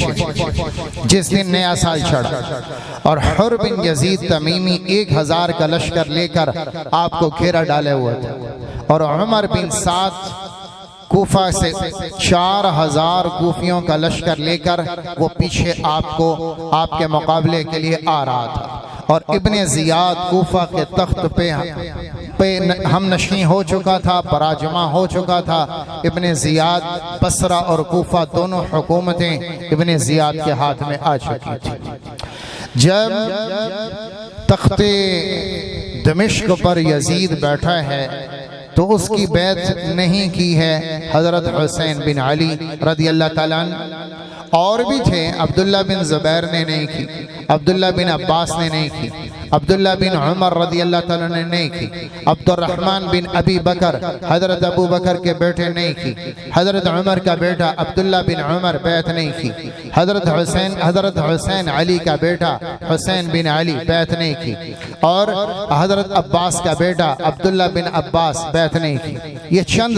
पहुंचे जिस दिन नया साल चढ़ा, और हुर बिन यजीद तमीमी 1000 का लश्कर लेकर आपको घेरा डाले हुए थे, और उमर बिन साद कूफा से 4000 कूफियों का लश्कर लेकर वो पीछे आपको आपके मुकाबले के लिए आ रहा था। और इब्ने ज़ियाद कूफा के तख्त पे हम नशी हो चुका था, पराजमा हो चुका था। इब्ने ज़ियाद बसरा और कूफा दोनों हुकूमतें इब्ने ज़ियाद के हाथ में आ चुकी थी। जब तख्ते दमिश्क पर यजीद बैठा है तो उसकी बैत नहीं की है हज़रत हुसैन बिन अली रज़ी अल्लाह ताला अन्हु। और भी थे, अब्दुल्ला बिन ज़ुबैर ने नहीं की, अब्दुल्ला बिन अब्बास ने नहीं की, अब्दुल्ला बिन उमर रज़ी अल्लाह ताला ने नहीं की, अब्दुर्रहमान बिन अबी बकर हज़रत अबू बकर के बेटे नहीं की, हज़रत उमर का बेटा अब्दुल्ला बिन उमर बैत नहीं की, हज़रत हुसैन अली का बेटा हुसैन बिन अली बैत नहीं की, और हज़रत अब्बास का बेटा अब्दुल्ला बिन अब्बास बैत नहीं की। ये चंद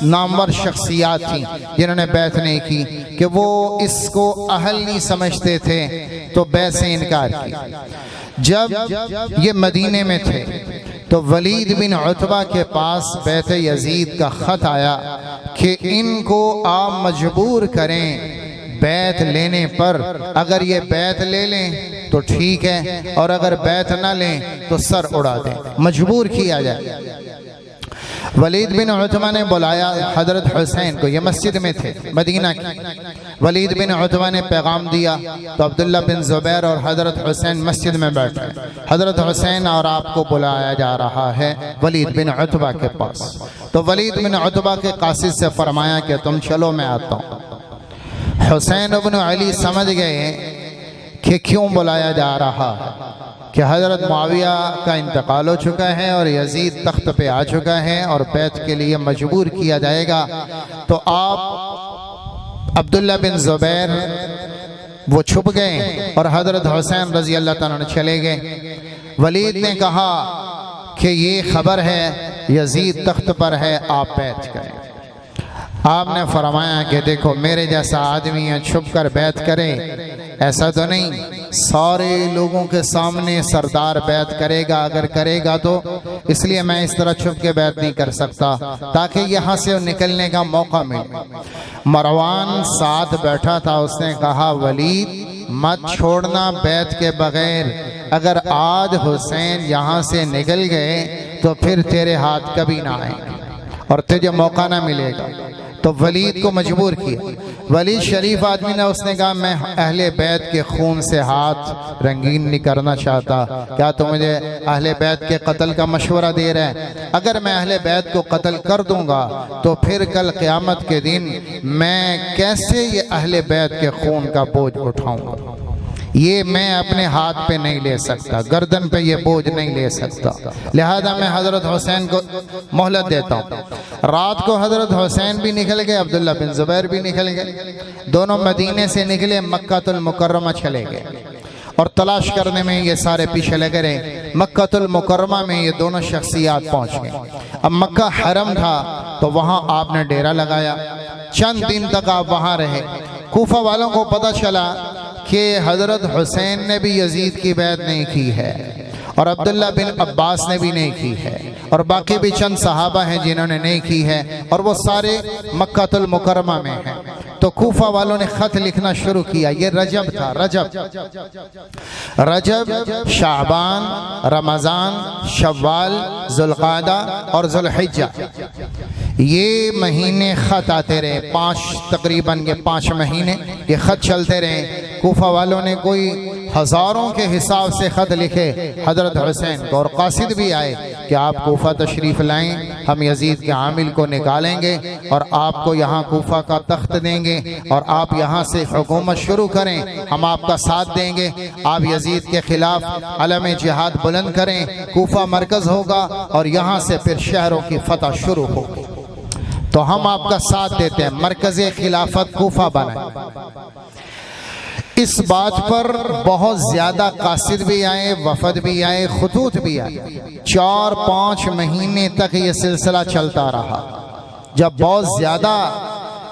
नामवर शख्सियात थी जिन्होंने बैत नहीं की कि वो इसको अहल नहीं समझते थे तो बैत से इनकार किया। जब ये मदीने में थे तो वलीद बिन उतबा के पास बैत यजीद का खत आया कि इनको आप मजबूर करें बैत लेने पर, अगर ये बैत ले लें तो ठीक है, और अगर बैत ना लें तो सर उड़ा दें, मजबूर किया जाए। वलीद बिन उतबा ने बुलाया हजरत हुसैन को, ये मस्जिद में थे मदीना की। वलीद बिन उतबा ने पैगाम दिया तो अब्दुल्ला बिन ज़ुबैर और हजरत हुसैन मस्जिद में बैठे। हजरत हुसैन और आपको बुलाया जा रहा है वलीद बिन उतबा के पास। तो वलीद बिन उतबा के कासिद से फरमाया कि तुम चलो मैं आता हूँ। हुसैन इब्न अली समझ गए कि क्यों बुलाया जा रहा है, कि हज़रत मुआविया का इंतकाल हो चुका है और यजीद तख्त पे आ चुका है और बैत के लिए मजबूर किया जाएगा। तो आप अब्दुल्ला बिन ज़ुबैर वो छुप गए और हज़रत हुसैन रज़ी अल्लाह ताला अन्हु चले गए। वलीद ने कहा कि ये खबर है यजीद तख्त पर है, आप बैत करें। आपने फरमाया कि देखो मेरे जैसा आदमी है, छुप कर बैत करे ऐसा तो नहीं, सारे लोगों के सामने सरदार बैत करेगा, अगर करेगा तो इसलिए मैं इस तरह छुप के बैत नहीं कर सकता ताकि यहाँ से निकलने का मौका मिले। मरवान साथ बैठा था, उसने कहा वलीद मत छोड़ना बैत के बगैर, अगर आज हुसैन यहाँ से निकल गए तो फिर तेरे हाथ कभी ना आएंगे और तुझे मौका ना मिलेगा। तो वलीद को मजबूर किया। वलीद शरीफ आदमी ने, उसने कहा मैं अहले बैत के खून से हाथ रंगीन नहीं करना चाहता, क्या तो मुझे अहले बैत के कत्ल का मशवरा दे रहा है? अगर मैं अहले बैत को कत्ल कर दूंगा तो फिर कल क़यामत के दिन मैं कैसे ये अहले बैत के खून का बोझ उठाऊंगा? ये मैं अपने हाथ पे नहीं ले सकता, गर्दन पे ये बोझ नहीं ले सकता, लिहाजा मैं हज़रत हुसैन को मोहलत देता हूँ। रात को हज़रत हुसैन भी निकल गए, अब्दुल्ला बिन ज़ुबैर भी निकल गए, दोनों मदीने से निकले, मक्कातुल मुकर्रमा चले गए और तलाश करने में ये सारे पीछे लगे रहे। मक्कातुल मुकर्रमा में ये दोनों शख्सियात पहुँच गए। अब मक्का हरम था तो वहाँ आपने डेरा लगाया, चंद दिन तक आप वहाँ रहे। कूफा वालों को पता चला कि हज़रत हुसैन ने भी यजीद की बैत नहीं की है और अब्दुल्ला बिन अब्बास ने भी नहीं की है और बाकी भी चंद सहाबा हैं जिन्होंने नहीं की है और वो सारे मक्कातुल मुकर्रमा में हैं। तो कूफा वालों ने खत लिखना शुरू किया। ये रजब था, रजब, शाबान, रमज़ान, शव्वाल, ज़ुल्क़ादा और ज़ुल्हिज्जा, ये महीने खत आते रहे, तकरीबन ये 5 महीने ये खत चलते रहे। कूफा वालों ने कोई हज़ारों के हिसाब से ख़त लिखे हज़रत हुसैन को और कासिद भी आए कि आप कूफा तशरीफ़ लाएं, हम यजीद के आमिल को निकालेंगे और आपको यहाँ कूफा का तख्त देंगे और आप यहाँ से हुकूमत शुरू करें, हम आपका साथ देंगे, आप यजीद के ख़िलाफ़ अलम जिहाद बुलंद करें, कूफा मरकज़ होगा और यहाँ से फिर शहरों की फतह शुरू होगी, तो हम आपका साथ देते हैं, मरकज़ खिलाफत कूफा बनाए। इस बात पर बहुत ज़्यादा कासिद भी आए, वफद भी आए, खुतूत भी आए। 4-5 महीने तक ये सिलसिला चलता रहा। जब बहुत ज़्यादा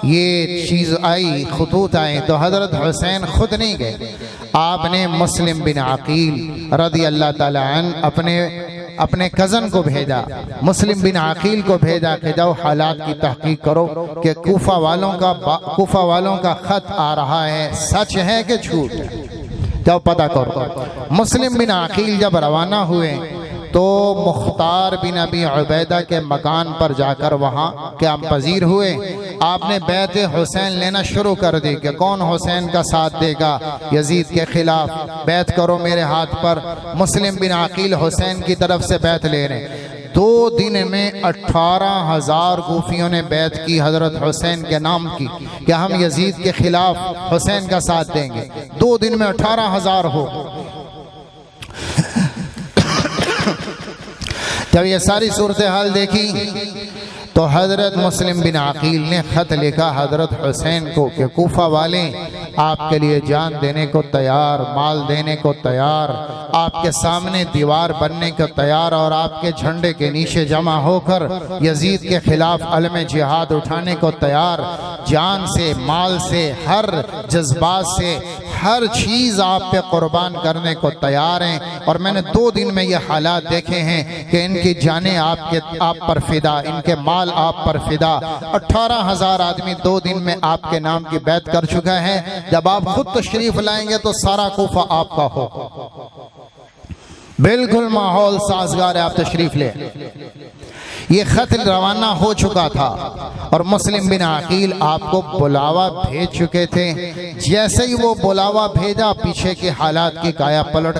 ये चीज़ आई, खतूत आए, तो हज़रत हुसैन खुद नहीं गए, आपने मुस्लिम बिन अकील रज़ी अल्लाह ताला अन्हु अपने कज़न को भेजा, मुस्लिम बिन अकील को भेजा कि जाओ हालात की तहकीक करो कि कूफा वालों का ख़त आ रहा है, सच है कि झूठ है, जाओ पता करो। मुस्लिम बिन अकील जब रवाना हुए तो मुख्तार बिन अबी उबैदा के मकान पर जाकर वहाँ क्या पजीर हुए। आपने बैत हुसैन लेना शुरू कर दी कि कौन हुसैन का साथ देगा यजीद के खिलाफ, बैत करो मेरे हाथ पर। मुस्लिम बिन अकील हुसैन की तरफ से बैत ले रहे। 2 दिन में 18,000 कूफियों ने बैत की हजरत हुसैन के नाम की कि हम यजीद के खिलाफ हुसैन का साथ देंगे। 2 दिन में 18,000 हो। जब ये सारी सूरत हाल देखी तो हज़रत मुस्लिम बिन अकील ने ख़त लिखा हज़रत हुसैन को कि कूफा वाले आपके लिए जान देने को तैयार, माल देने को तैयार, आपके सामने दीवार बनने को तैयार और आपके झंडे के नीचे जमा होकर यजीद के खिलाफ अलम जिहाद उठाने को तैयार, जान से, माल से, हर जज्बात से, हर चीज़ आप पे कुर्बान करने को तैयार हैं। और मैंने 2 दिन में ये हालात देखे हैं कि इनकी जानें आप पर फिदा, इनके माल आप पर फिदा। 18,000 आदमी 2 दिन में आपके नाम की बैत कर चुका है। जब आप खुद तशरीफ लाएंगे तो सारा कूफा आपका हो, बिल्कुल माहौल साजगार है, आप तशरीफ ले। ये खत रवाना हो चुका था और मुस्लिम बिन अकील आपको बुलावा भेज चुके थे। जैसे ही वो बुलावा भेजा, पीछे के हालात की काया पलट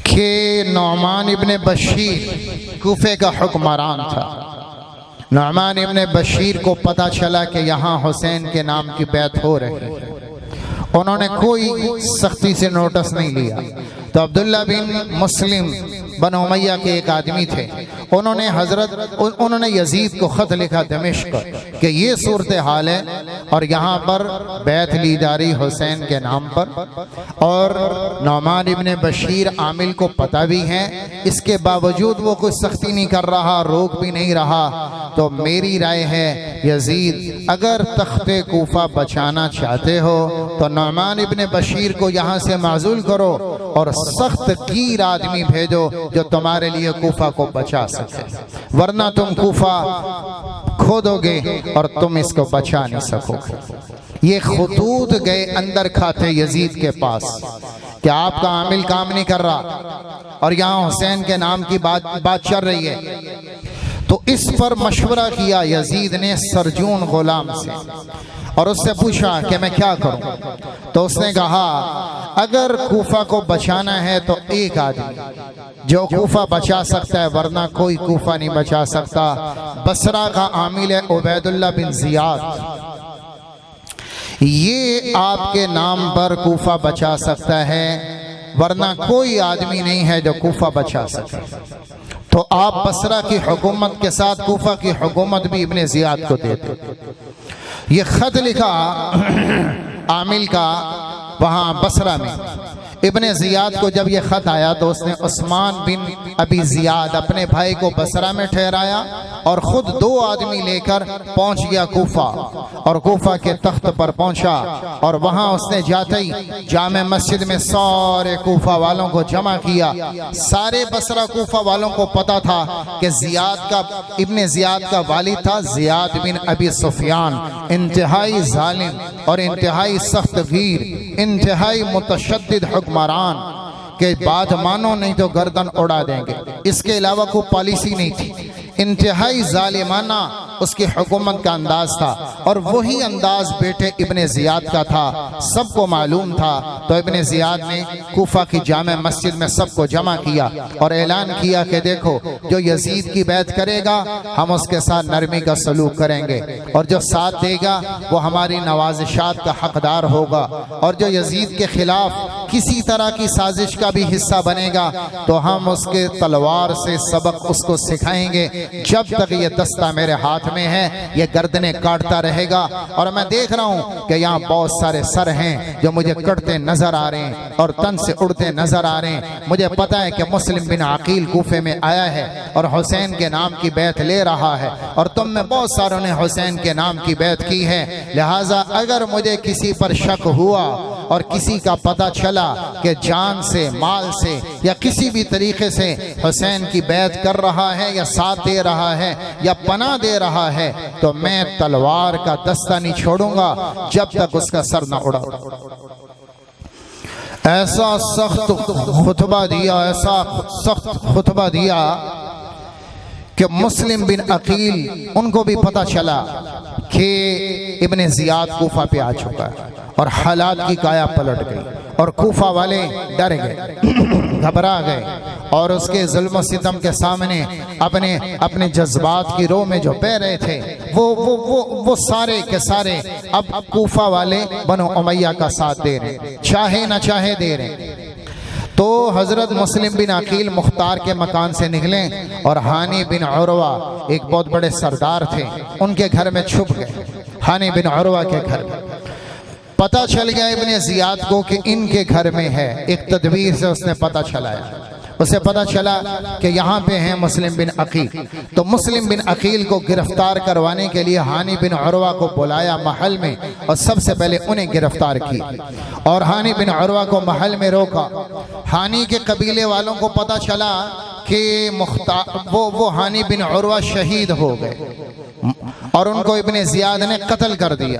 के नौमान इब्ने बशीर कूफे का हुक्मरान था। नौमान इब्ने बशीर को पता चला कि यहाँ हुसैन के नाम की बैत हो रही है। उन्होंने कोई सख्ती से नोटिस नहीं लिया। तो अब्दुल्ला बिन मुस्लिम बन उमैया के एक आदमी थे, उन्होंने यजीद को ख़त लिखा दमिश्क कि ये सूरत हाल है और यहाँ पर बैत ली जा रही हुसैन के नाम पर। और नौमान इब्ने बशीर आमिल को पता भी है, इसके बावजूद वो कुछ सख्ती नहीं कर रहा, रोक भी नहीं रहा। तो मेरी राय है यजीद, अगर तख्ते कूफा बचाना चाहते हो तो नौमान इब्ने बशीर को यहाँ से माजूल करो और सख्त कीर आदमी भेजो जो तुम्हारे लिए कूफा को बचा सके, वरना तुम कूफा खो दोगे और तुम इसको बचा नहीं सकोगे। ये खतूत गए अंदर खाते यजीद के पास कि आपका आमिल काम नहीं कर रहा और यहाँ हुसैन के नाम की बात चल रही है। तो इस पर मशवरा किया यजीद ने सरजून गुलाम से और उससे पूछा कि मैं क्या करूं। तो उसने कहा अगर कूफा को बचाना है तो एक आदमी जो कूफा बचा सकता है, वरना कोई कूफा नहीं बचा सकता। बसरा का आमिल है उबैदुल्लाह बिन जियाद, ये आपके नाम पर कूफा बचा सकता है, वरना कोई आदमी नहीं है जो कूफा बचा सके। तो आप बसरा की हुकूमत के साथ कूफा की हुकूमत भी इब्ने जियाद को देते। ये खत लिखा आमिल का वहाँ बसरा में। इब्ने जियाद को जब ये खत आया तो उसने उस्मान बिन अबी जियाद अपने भाई को बसरा में ठहराया और खुद 2 आदमी लेकर पहुंच गया कूफा और कूफा के तख्त पर पहुंचा। और वहां उसने जाते ही जामे मस्जिद में सारे कूफा वालों को जमा किया। सारे बसरा कूफा वालों को पता था कि इब्ने जियाद का वालिद था जियाद बिन अबी सुफियान, इंतहाई जालिम और इंतहाई सख्त वीर, इंतहाई मुतशद्दिद हुक्मरान के बात मानो नहीं तो गर्दन उड़ा देंगे। इसके अलावा कोई पॉलिसी नहीं थी, इंतहाई जालिमाना उसकी हुकूमत का अंदाज था और वही अंदाज बेटे इब्ने जियाद का था, सबको मालूम था। तो इब्ने जियाद ने कूफा की जामे मस्जिद में सबको जमा किया और ऐलान किया कि देखो, जो यजीद की बैत करेगा हम उसके साथ नरमी का सलूक करेंगे और जो साथ देगा वो हमारी नवाजिशात का हकदार होगा, और जो यजीद के खिलाफ किसी तरह की साजिश का भी हिस्सा बनेगा तो हम उसके तलवार से सबक उसको सिखाएंगे जब तक ये दस्ता मेरे हाथ में है, ये गर्दनें काटता रहेगा। और मैं देख रहा हूँ कि यहाँ बहुत सारे सर हैं जो मुझे कटते नजर आ रहे हैं और तन से उड़ते नजर आ रहे हैं। मुझे पता है कि मुस्लिम बिन अकील कूफे में आया है और हुसैन के नाम की बैत ले रहा है, और तुम में बहुत सारों ने हुसैन के नाम की बैत की है। लिहाजा अगर मुझे किसी पर शक हुआ और किसी का पता चला कि जान से, माल से या किसी भी तरीके से हुसैन की बैत कर रहा है या साथ दे रहा है या पनाह दे रहा है, तो मैं तलवार का दस्ता नहीं छोड़ूंगा जब तक उसका सर न उड़ा। ऐसा सख्त खुतबा दिया, ऐसा सख्त खुतबा दिया कि मुस्लिम बिन अकील उनको भी पता चला कि इब्ने ज़ियाद कूफा पे आ चुका है और हालात की काया पलट गई और कूफा वाले डर गए, घबरा गए और उसके जुल्म सितम के सामने अपने अपने जज्बात की रो में जो बह रहे थे वो सारे के सारे अब कूफा वाले बनो उमैया का साथ दे रहे, चाहे ना चाहे दे रहे। तो हजरत मुस्लिम बिन अकील मुख्तार के मकान से निकले और हानी बिन उरवा एक बहुत बड़े सरदार थे, उनके घर में छुप गए। हानी बिन उरवा के घर में पता चल गया इब्ने ज़ियाद को कि इनके घर में है। एक तदबीर से उसने पता चलाया, उसे पता चला कि यहाँ पे हैं मुस्लिम बिन अकील। तो मुस्लिम बिन अकील को गिरफ्तार करवाने के लिए हानी बिन उरवा को बुलाया महल में और सबसे पहले उन्हें गिरफ्तार किया और हानी बिन उरवा को महल में रोका। हानी के कबीले वालों को पता चला कि वो हानी बिन उरवा शहीद हो गए और उनको इब्ने ज़ियाद ने कत्ल कर दिया।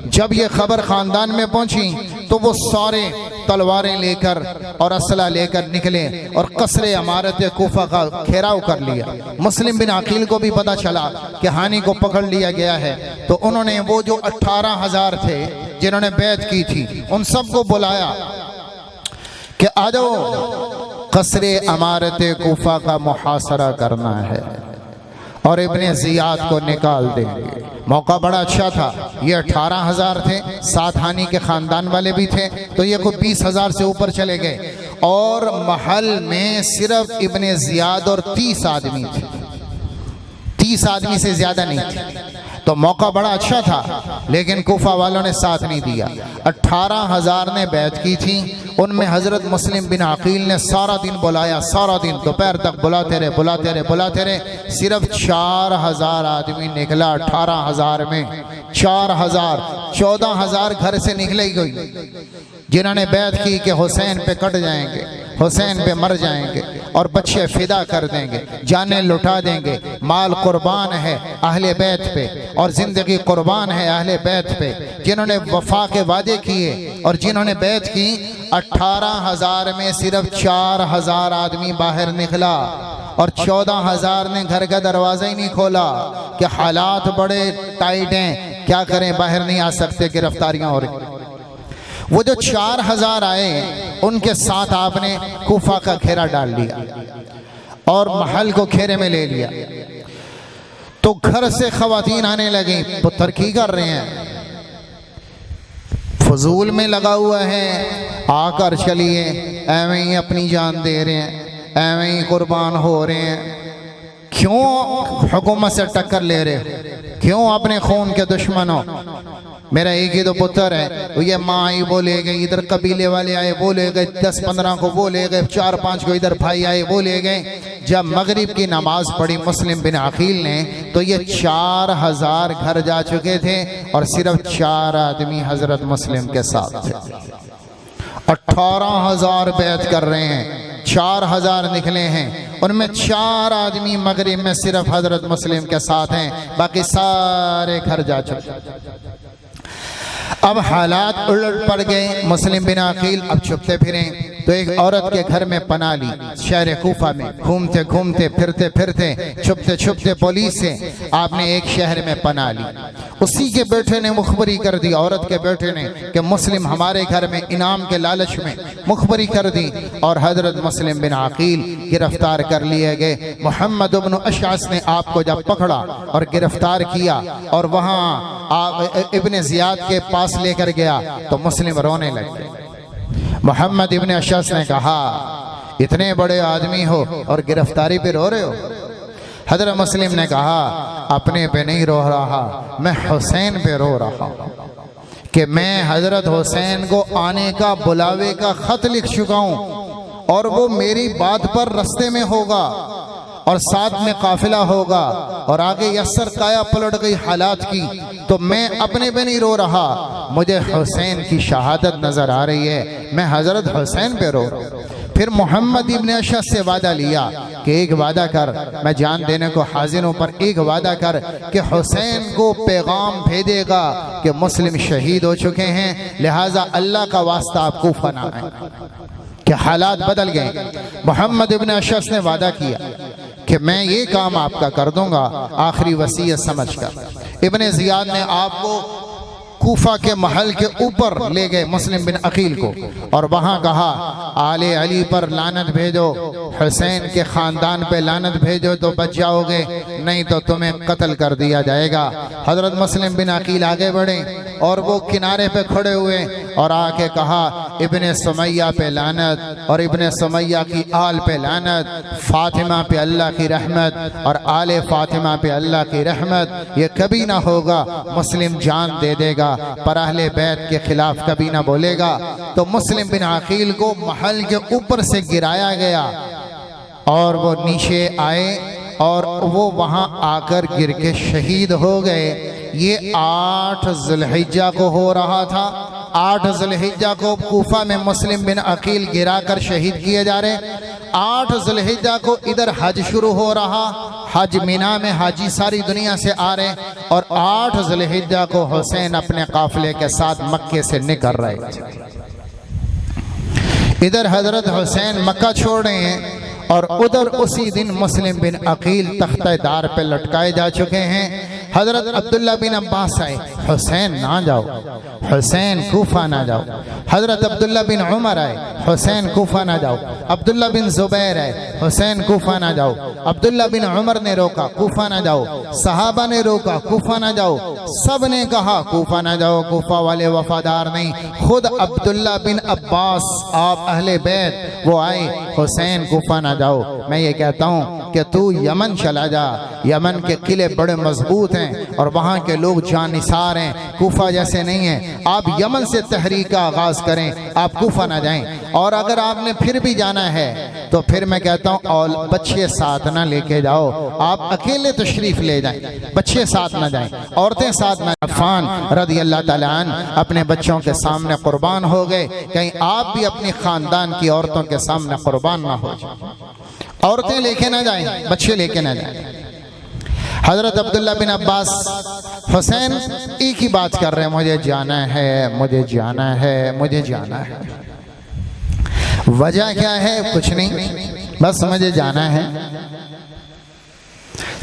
जब ये खबर खानदान में पहुंची तो वो सारे तलवारें लेकर और असला लेकर निकले और कसरे इमारत कूफा का घेराव कर लिया। मुस्लिम बिन अकील को भी पता चला कि हानी को पकड़ लिया गया है, तो उन्होंने वो जो 18,000 थे जिन्होंने बैत की थी उन सबको बुलाया कि आ जाओ, कसरे इमारत कूफा का मुहासरा करना है और इब्ने ज़ियाद को निकाल देंगे। मौका बड़ा अच्छा था, ये 18,000 थे, साथ हानी के खानदान वाले भी थे, तो ये कोई 20,000 से ऊपर चले गए और महल में सिर्फ इब्ने ज़ियाद और 30 आदमी थे, 30 आदमी से ज्यादा नहीं थे। तो मौका बड़ा अच्छा था, लेकिन कूफा वालों ने साथ नहीं दिया। 18,000 ने बैत की थी, उनमें हजरत मुस्लिम बिन अकील ने सारा दिन बुलाया, सारा दिन दोपहर तक बुलाते रहे, बुलाते रहे, बुलाते रहे। सिर्फ 4,000 आदमी निकला 18,000 में। 4,000, 14,000 घर से निकले ही गई जिन्होंने बैत की कि हुसैन पे कट जाएंगे, हुसैन पे मर जाएंगे और बच्चे फिदा कर देंगे, जानें लुटा देंगे, माल कुर्बान है अहले बैत पे और जिंदगी कुर्बान है अहले बैत पे। जिन्होंने वफा के वादे किए और जिन्होंने बैत की, 18,000 में सिर्फ 4,000 आदमी बाहर निकला और 14,000 ने घर का दरवाजा ही नहीं खोला कि हालात बड़े टाइट हैं, क्या करें, बाहर नहीं आ सकते, गिरफ्तारियां हो रही। वो जो 4,000 आए उनके साथ आपने कूफा का घेरा डाल लिया और महल को घेरे में ले लिया। तो घर से खवातीन आने लगी, पुत्र की कर रहे हैं, फजूल में लगा हुआ है, आकर चलिए, एवं ही अपनी जान दे रहे हैं, एवं ही कुर्बान हो रहे हैं, क्यों हुकूमत से टक्कर ले रहे, क्यों अपने खून के दुश्मन हो। मेरा एक ही तो पुत्र है, ये माँ आई वो ले गई, इधर कबीले वाले आए वो ले गए, 10-15 को वो ले गए, 4-5 को इधर भाई आए वो ले गए। जब मगरिब की नमाज पढ़ी मुस्लिम बिन अकील ने, तो ये 4,000 घर जा चुके थे और सिर्फ 4 आदमी हजरत मुस्लिम के साथ थे। 18,000 बैत कर रहे हैं, 4,000 निकले हैं, उनमें 4 आदमी मगरिब में सिर्फ हजरत मुस्लिम के साथ हैं, बाकी सारे घर जा चुके। अब हालात उलट पड़ गए, मुस्लिम बिन अकील अब छुपते फिरे तो एक औरत के घर में पनाह ली। शहर कूफा में घूमते घूमते फिरते फिरते छुपते छुपते पुलिस से आपने एक शहर में पनाह ली। उसी के बेटे ने मुखबरी कर दी, औरत के बेटे ने, कि मुस्लिम हमारे घर में इनाम के लालच में मुखबरी कर दी और हजरत मुस्लिम बिन अकील गिरफ्तार कर लिए गए। मोहम्मद इब्न अशअस ने आपको जब पकड़ा और गिरफ्तार किया और वहाँ इब्ने ज़ियाद के पास लेकर गया तो मुस्लिम रोने लगे। मोहम्मद इब्न अशअस ने कहा, इतने बड़े आदमी हो और गिरफ्तारी पे रो रहे हो। हज़रत मुस्लिम ने कहा अपने पे नहीं रो रहा, मैं हुसैन पे रो रहा हूँ कि मैं हज़रत हुसैन को आने का बुलावे का ख़त लिख चुका हूँ और वो मेरी बात पर रास्ते में होगा और साथ में काफिला होगा और आगे यस्सर काया पलट गई हालात की, तो मैं अपने पे नहीं रो रहा, मुझे हुसैन की शहादत नज़र आ रही है, मैं हज़रत हुसैन पे रो रहा हूँ। फिर मोहम्मद इब्न अशअस से वादा लिया कि एक वादा कर, मैं जान देने को हाजिर हूँ, पर एक वादा कर कि हुसैन को पैगाम भेजेगा कि मुस्लिम शहीद हो चुके हैं, लिहाजा अल्लाह का वास्ता आप कूफा ना आए। कि हालात बदल गए। मोहम्मद इब्न अशअस ने वादा किया कि मैं ये काम आपका कर दूंगा आखिरी वसीयत समझकर। इब्न ज़ियाद ने आपको कूफा के महल के ऊपर ले गए मुस्लिम बिन अकील को और वहां कहा आले अली पर लानत भेजो, हुसैन के खानदान पे लानत भेजो तो बच जाओगे, नहीं तो तुम्हें कत्ल कर दिया जाएगा। हजरत मुस्लिम बिन अकील आगे बढ़े और वो किनारे पे खड़े हुए और आके कहा इब्ने सुमैया पे लानत और इब्ने सुमैया की आल पे लानत, फातिमा पे अल्लाह की रहमत और आले फातिमा पे अल्लाह की रहमत, ये कभी ना होगा। मुस्लिम जान दे देगा पर अहले बैत के खिलाफ कभी ना बोलेगा। तो मुस्लिम बिन अकील को महल के ऊपर से गिराया गया और वो नीचे आए और वो वहां आकर गिर के शहीद हो गए। ये 8 ज़ुल्हिज्जा को हो रहा था। 8 ज़ुल्हिज्जा को कूफा में मुस्लिम बिन अकील गिराकर शहीद किए जा रहे। 8 ज़ुल्हिज्जा को इधर हज शुरू हो रहा, हज मीना में हाजी सारी दुनिया से आ रहे और 8 ज़ुल्हिज्जा को हुसैन अपने काफिले के साथ मक्के से निकल रहे। इधर हजरत हुसैन मक्का छोड़ रहे हैं और उधर उसी दिन मुस्लिम बिन अकील तख्तेदार पे लटकाए जा चुके हैं। हजरत अब्दुल्ला बिन अब्बास आए, हुसैन ना जाओ, हुसैन कूफा ना जाओ। हजरत अब्दुल्ला बिन उमर आए, हुसैन कूफा ना जाओ। अब्दुल्ला बिन जुबैर आए, हुसैन कूफा ना जाओ। अब्दुल्ला बिन उमर ने रोका, कूफा ना जाओ। सहाबा ने रोका, कूफा ना जाओ। सब ने कहा कूफा ना जाओ, कूफा वाले वफादार नहीं। खुद अब्दुल्ला बिन अब्बास आप अहले बैत वो आए, हुसैन कूफा ना जाओ। मैं ये कहता हूँ कि तू यमन चला जा, यमन के किले बड़े मजबूत हैं और वहाँ के लोग जानिसार हैं, कूफा जैसे नहीं है। आप यमन से तहरीक का आगाज करें, आप कूफा ना जाएं। और अगर आपने फिर भी जाना है तो फिर मैं कहता हूँ और बच्चे साथ ना लेके जाओ, आप अकेले तशरीफ ले जाएं, बच्चे साथ ना जाएं, औरतें साथ ना। अफ़ान रज़ी अल्लाह ताला अन्हु अपने बच्चों के सामने कुर्बान हो गए, कहीं आप भी अपनी खानदान की औरतों के सामने कुर्बान ना हो जाए। औरतें लेके ना जाएं, बच्चे लेके ना जाएं। हजरत अब्दुल्ला बिन अब्बास हुसैन एक ही बात कर रहे हैं, मुझे जाना है, मुझे जाना है, मुझे जाना है। वजह क्या है? कुछ नहीं, बस मुझे जाना है।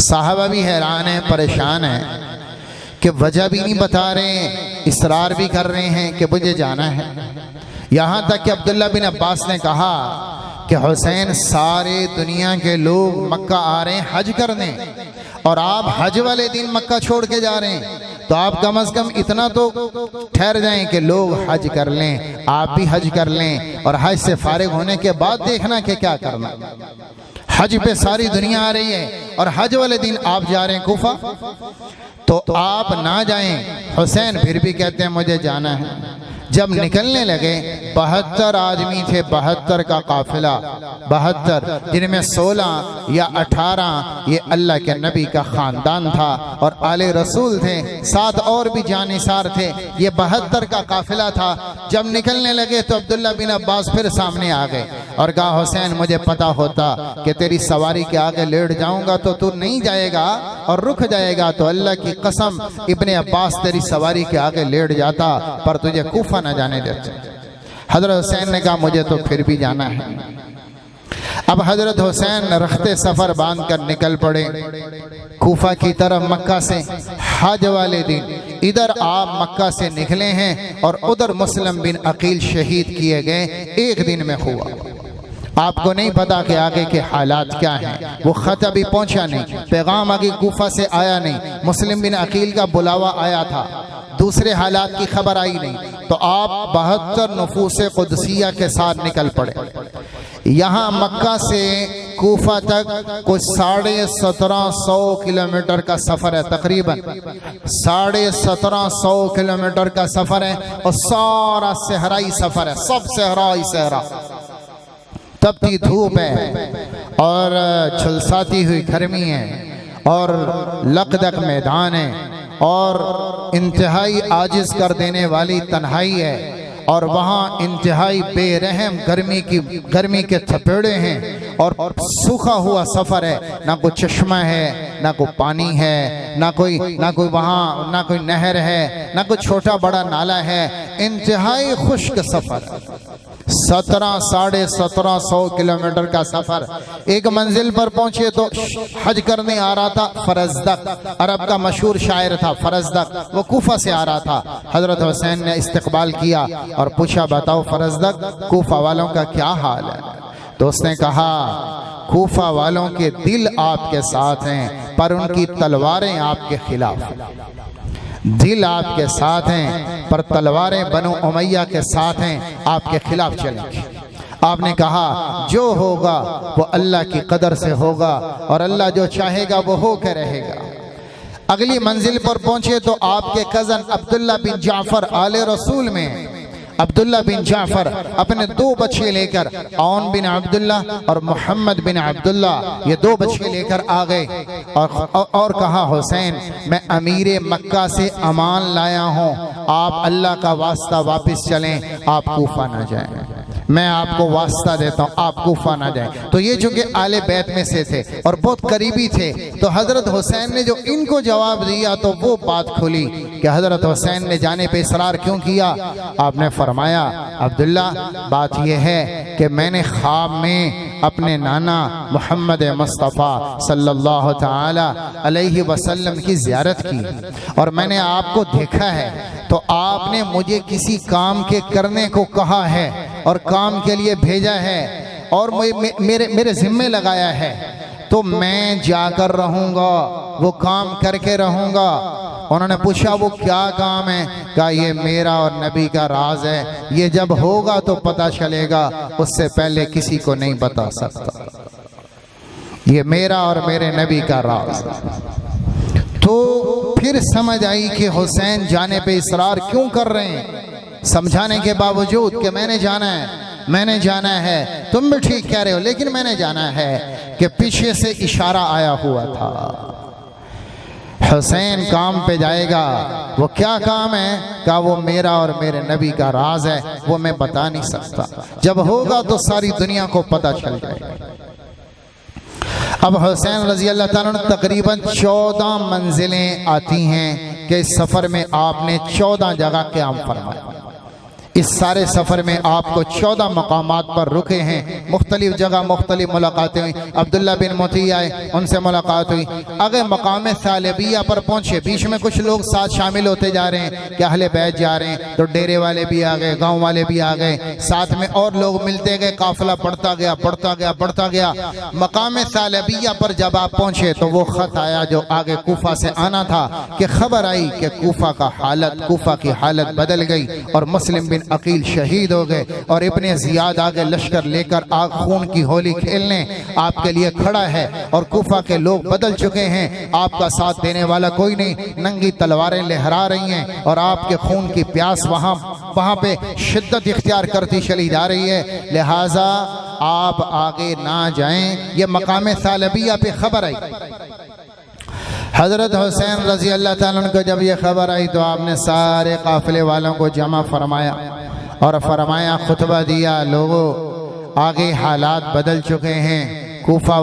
साहबा भी हैरान है, परेशान है कि वजह भी नहीं बता रहे, इसरार भी कर रहे हैं कि मुझे जाना है। यहाँ तक कि अब्दुल्ला बिन अब्बास ने कहा कि हुसैन सारे दुनिया के लोग मक्का आ रहे हैं हज करने और आप हज वाले दिन मक्का छोड़ के जा रहे हैं, तो आप कम से कम इतना तो ठहर जाएं कि लोग हज कर लें, आप भी हज कर लें और हज से फारिग होने के बाद देखना कि क्या करना। हज पे सारी दुनिया आ रही है और हज वाले दिन आप जा रहे हैं कूफा, तो आप ना जाएं। हुसैन फिर भी कहते हैं मुझे जाना है। जब निकलने लगे 72 आदमी थे, 72 का काफिला, 72 जिनमें 16 या 18 ये अल्लाह के नबी का खानदान था और आले रसूल थे, 7 और भी जानिसार थे। ये 72 का काफिला था। जब निकलने लगे तो अब्दुल्ला बिन अब्बास फिर सामने आ गए और कहा हुसैन मुझे पता होता कि तेरी सवारी के आगे लेट जाऊंगा तो तू नहीं जाएगा और रुक जाएगा, तो अल्लाह की कसम इब्ने अब्बास तेरी सवारी के आगे लेट जाता पर तुझे कूफा ना जाने देते। हजरत हुसैन ने कहा मुझे तो फिर भी जाना है। अब हजरत हुसैन रखते सफर बांध कर निकल पड़े कूफा की तरफ मक्का से। हज वाले दिन इधर आप मक्का से निकले हैं और उधर मुस्लिम बिन अकील शहीद किए गए, एक दिन में हुआ। आपको नहीं पता कि आगे के हालात क्या हैं, वो खत अभी पहुंचा नहीं, पैगाम आगे कूफा से आया नहीं, मुस्लिम बिन अकील का बुलावा आया था, दूसरे हालात की खबर आई नहीं, तो आप 72 नफूस कुदसिया के साथ निकल पड़े। यहाँ मक्का से कूफा तक कुछ 1750 किलोमीटर का सफर है, तकरीबन 1750 किलोमीटर का सफर है और सारा सहराई सफर है, सब सहरा ही सहरा, तपती धूप है और झुलसाती हुई गर्मी है और लकदक मैदान है और इंतहाई आजिज कर देने वाली तन्हाई है और वहाँ इंतहाई बेरहम गर्मी के थपेड़े हैं और सूखा हुआ सफ़र है, ना कोई चश्मा है, ना कोई पानी है, ना कोई वहाँ ना कोई नहर है, ना कोई छोटा बड़ा नाला है, इंतहाई खुश्क सफ़र। 1700 किलोमीटर का सफर। एक मंजिल पर पहुंचे तो हज करने आ रहा था फरजदक, अरब का मशहूर शायर था फरजदक, वो कूफा से आ रहा था। हजरत हुसैन ने इस्तकबाल किया और पूछा, बताओ फरजदक, कूफा वालों का क्या हाल है? तो उसने कहा, कूफा वालों के दिल आपके साथ हैं पर उनकी तलवारें आपके खिलाफ। दिल आपके साथ हैं पर तलवारें बनु उमैया के साथ हैं, आपके खिलाफ चलेंगी। आपने कहा, जो होगा वो अल्लाह की कदर से होगा और अल्लाह जो चाहेगा वो होकर रहेगा। अगली मंजिल पर पहुंचे तो आपके कजन अब्दुल्ला बिन जाफर आले रसूल में, अब्दुल्ला बिन जाफर अपने 2 बच्चे लेकर, औन बिन अब्दुल्ला और मोहम्मद बिन अब्दुल्ला, ये 2 बच्चे लेकर आ गए और कहा, हुसैन मैं अमीर मक्का से अमान लाया हूँ, आप अल्लाह का वास्ता वापस चलें, आप कूफा ना जाएं, मैं आपको वास्ता देता हूँ, आप कूफा ना जाएं। तो ये चूंकि आले बैत में से थे और बहुत करीबी थे, तो हजरत हुसैन ने जो इनको जवाब दिया तो वो बात खुली कि हजरत हुसैन ने जाने पे इसरार क्यों किया। आपने फरमाया, अब्दुल्ला बात यह है कि मैंने ख्वाब में अपने नाना मोहम्मद मुस्तफ़ा सल्लल्लाहु ताला अलैहि वसल्लम की ज़ियारत की और मैंने आपको देखा है, तो आपने मुझे किसी काम के करने को कहा है और काम के लिए भेजा है और मेरे ज़िम्मे लगाया है, तो मैं जाकर रहूँगा, वो काम करके रहूँगा। उन्होंने पूछा, वो क्या काम है? कहा, ये मेरा और नबी का राज है, ये जब होगा तो पता चलेगा, उससे पहले किसी को नहीं बता सकता, ये मेरा और मेरे नबी का राज। तो फिर समझ आई कि हुसैन जाने पे इसरार क्यों कर रहे हैं, समझाने के बावजूद कि मैंने जाना है, मैंने जाना है। तुम भी ठीक कह रहे हो, लेकिन मैंने जाना है कि पीछे से इशारा आया हुआ था, हुसैन काम पे जाएगा। वो क्या काम है? कहा, वो मेरा और मेरे नबी का राज है, वो मैं बता नहीं सकता, जब होगा तो सारी दुनिया को पता चल जाएगा। अब हुसैन रजी अल्लाह ताला तकरीबन 14 मंजिलें आती हैं कि इस सफ़र में आपने 14 जगह क़याम फरमाया। इस सारे सफ़र में आपको 14 मकामात पर रुके हैं, मुख्तलिफ जगह मुख्तलिफ मुलाकातें हुई। अब्दुल्ला बिन मुती आए, उनसे मुलाकात हुई। अगर मकाम सालबिया पर पहुँचे, बीच में कुछ लोग साथ शामिल होते जा रहे हैं कि अहले बैत जा रहे हैं, तो डेरे वाले भी आ गए, गाँव वाले भी आ गए, साथ में और लोग मिलते गए, काफिला बढ़ता गया बढ़ता गया बढ़ता गया। मकाम सालबिया पर जब आप पहुँचे तो वो ख़त आया जो आगे कूफा से आना था, कि खबर आई कि कूफा की हालत बदल गई और मुस्लिम बिन अकील शहीद हो गए और इब्ने ज़ियाद आगे लश्कर लेकर आग खून की होली खेलने आपके लिए खड़ा है और कूफा के लोग बदल चुके हैं, आपका साथ देने वाला कोई नहीं, नंगी तलवारें लहरा रही हैं और आपके खून की प्यास वहाँ पे शिद्दत इख्तियार करती चली जा रही है, लिहाजा आप आगे ना जाएं। ये मकाम सालबिया पे खबर आई। हज़रत हुसैन रज़ी अल्लाह ताला अन्हु को जब ये खबर आई तो आपने सारे काफ़िले वालों को जमा फरमाया और फरमाया, खुतबा दिया, लोगों आगे हालात बदल चुके हैं, कूफा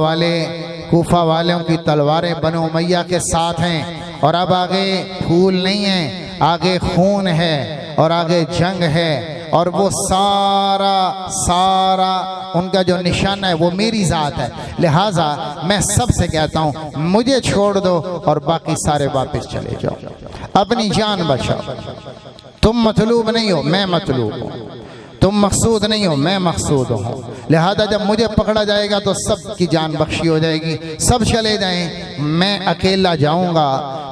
वालों की तलवारें बनु उमैया के साथ हैं और अब आगे फूल नहीं है, आगे खून है और आगे जंग है और वो सारा उनका जो निशाना है वो मेरी ज़ात है। लिहाजा मैं सबसे कहता हूँ, मुझे छोड़ दो और बाकी सारे वापस चले जाओ, अपनी जान बचाओ। तुम मतलूब नहीं हो, मैं मतलूब हूँ, तुम मकसूद नहीं हो, मैं मकसूद हूँ, लिहाजा जब मुझे पकड़ा जाएगा तो सब की जान बख्शी हो जाएगी, सब चले जाएं, मैं अकेला जाऊंगा।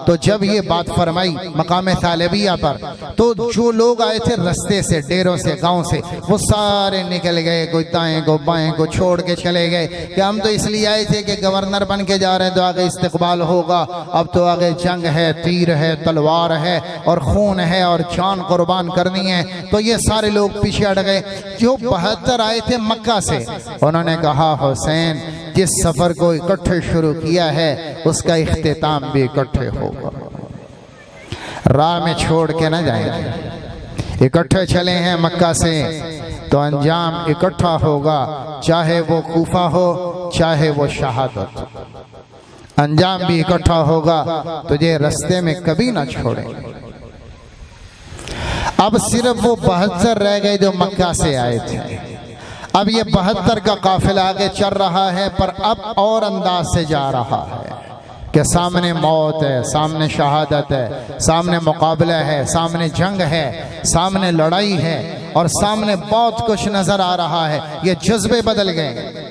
तो जब ये बात फरमाई मकाम तालिबिया पर, तो जो लोग आए थे रास्ते से, डेरों से, गांव से, वो सारे निकल गए, कोई दाएं को बाएं को छोड़ के चले गए कि हम तो इसलिए आए थे कि गवर्नर बन के जा रहे हैं तो आगे इस्तिकबाल होगा, अब तो आगे जंग है, तीर है, तलवार है और खून है और जान कुर्बान करनी है। तो ये सारे लोग पीछे हट गए। जो 72 आए थे मक्का से, उन्होंने कहा हुसैन जिस सफर को इकट्ठे शुरू किया है उसका इख्तिताम भी इकट्ठे होगा, राह में छोड़ के ना जाएंगे। इकट्ठे चले हैं मक्का से तो अंजाम इकट्ठा होगा, चाहे वो कूफा हो चाहे वो शहादत, अंजाम भी इकट्ठा होगा, तुझे रास्ते में कभी ना छोड़ेंगे। अब सिर्फ वो 72 रह गए जो मक्का से आए थे। अब ये 72 का काफिला आगे चल रहा है, पर अब और अंदाज से जा रहा है कि सामने मौत है, सामने शहादत है, सामने मुकाबला है, सामने जंग है, सामने लड़ाई है और सामने बहुत कुछ नजर आ रहा है। ये जज्बे बदल गए।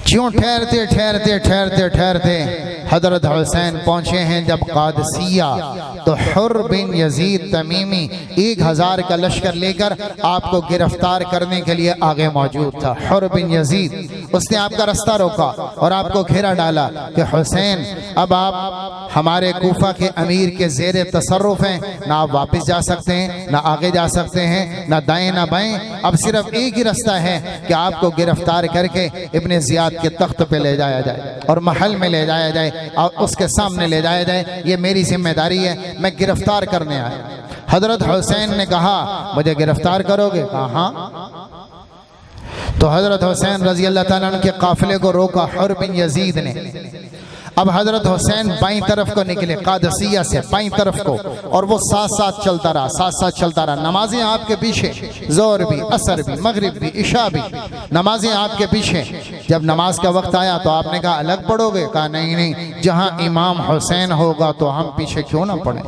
क्यों ठहरते ठहरते ठहरते ठहरते हजरत हुसैन पहुंचे हैं जब कादसिया, तो हुर बिन यजीद तमीमी 1000 का लश्कर लेकर आपको गिरफ्तार करने के लिए आगे मौजूद था। हुर बिन यजीद, उसने आपका रास्ता रोका और आपको घेरा डाला कि हुसैन अब आप हमारे कूफा के अमीर के जेर तसर्रुफ हैं, ना आप वापस जा सकते हैं, ना आगे जा सकते हैं, ना दाएं ना बाएं। अब सिर्फ एक ही रास्ता है कि आपको गिरफ्तार करके इब्ने जियाद के तख्त पे ले जाया जाए और महल में ले जाया जाए और उसके सामने ले जाया जाए। ये मेरी जिम्मेदारी है, मैं गिरफ्तार करने आया। हजरत हुसैन ने कहा मुझे गिरफ्तार करोगे? कहा हाँ। तो हजरत हुसैन रजी अल्लाह ताला अन्हु के काफिले को रोका हुर बिन यजीद ने। अब हजरत हुसैन बाईं तरफ को निकले, कादसिया से बाईं तरफ को, और वो साथ साथ चलता रहा, साथ साथ चलता रहा। नमाजें आपके पीछे, जोर भी, असर भी, मगरिब भी, इशा भी, नमाजें आपके पीछे। जब नमाज का वक्त आया तो आपने कहा अलग पढ़ोगे? कहा नहीं नहीं, जहां इमाम हुसैन होगा तो हम पीछे क्यों ना पढ़ें,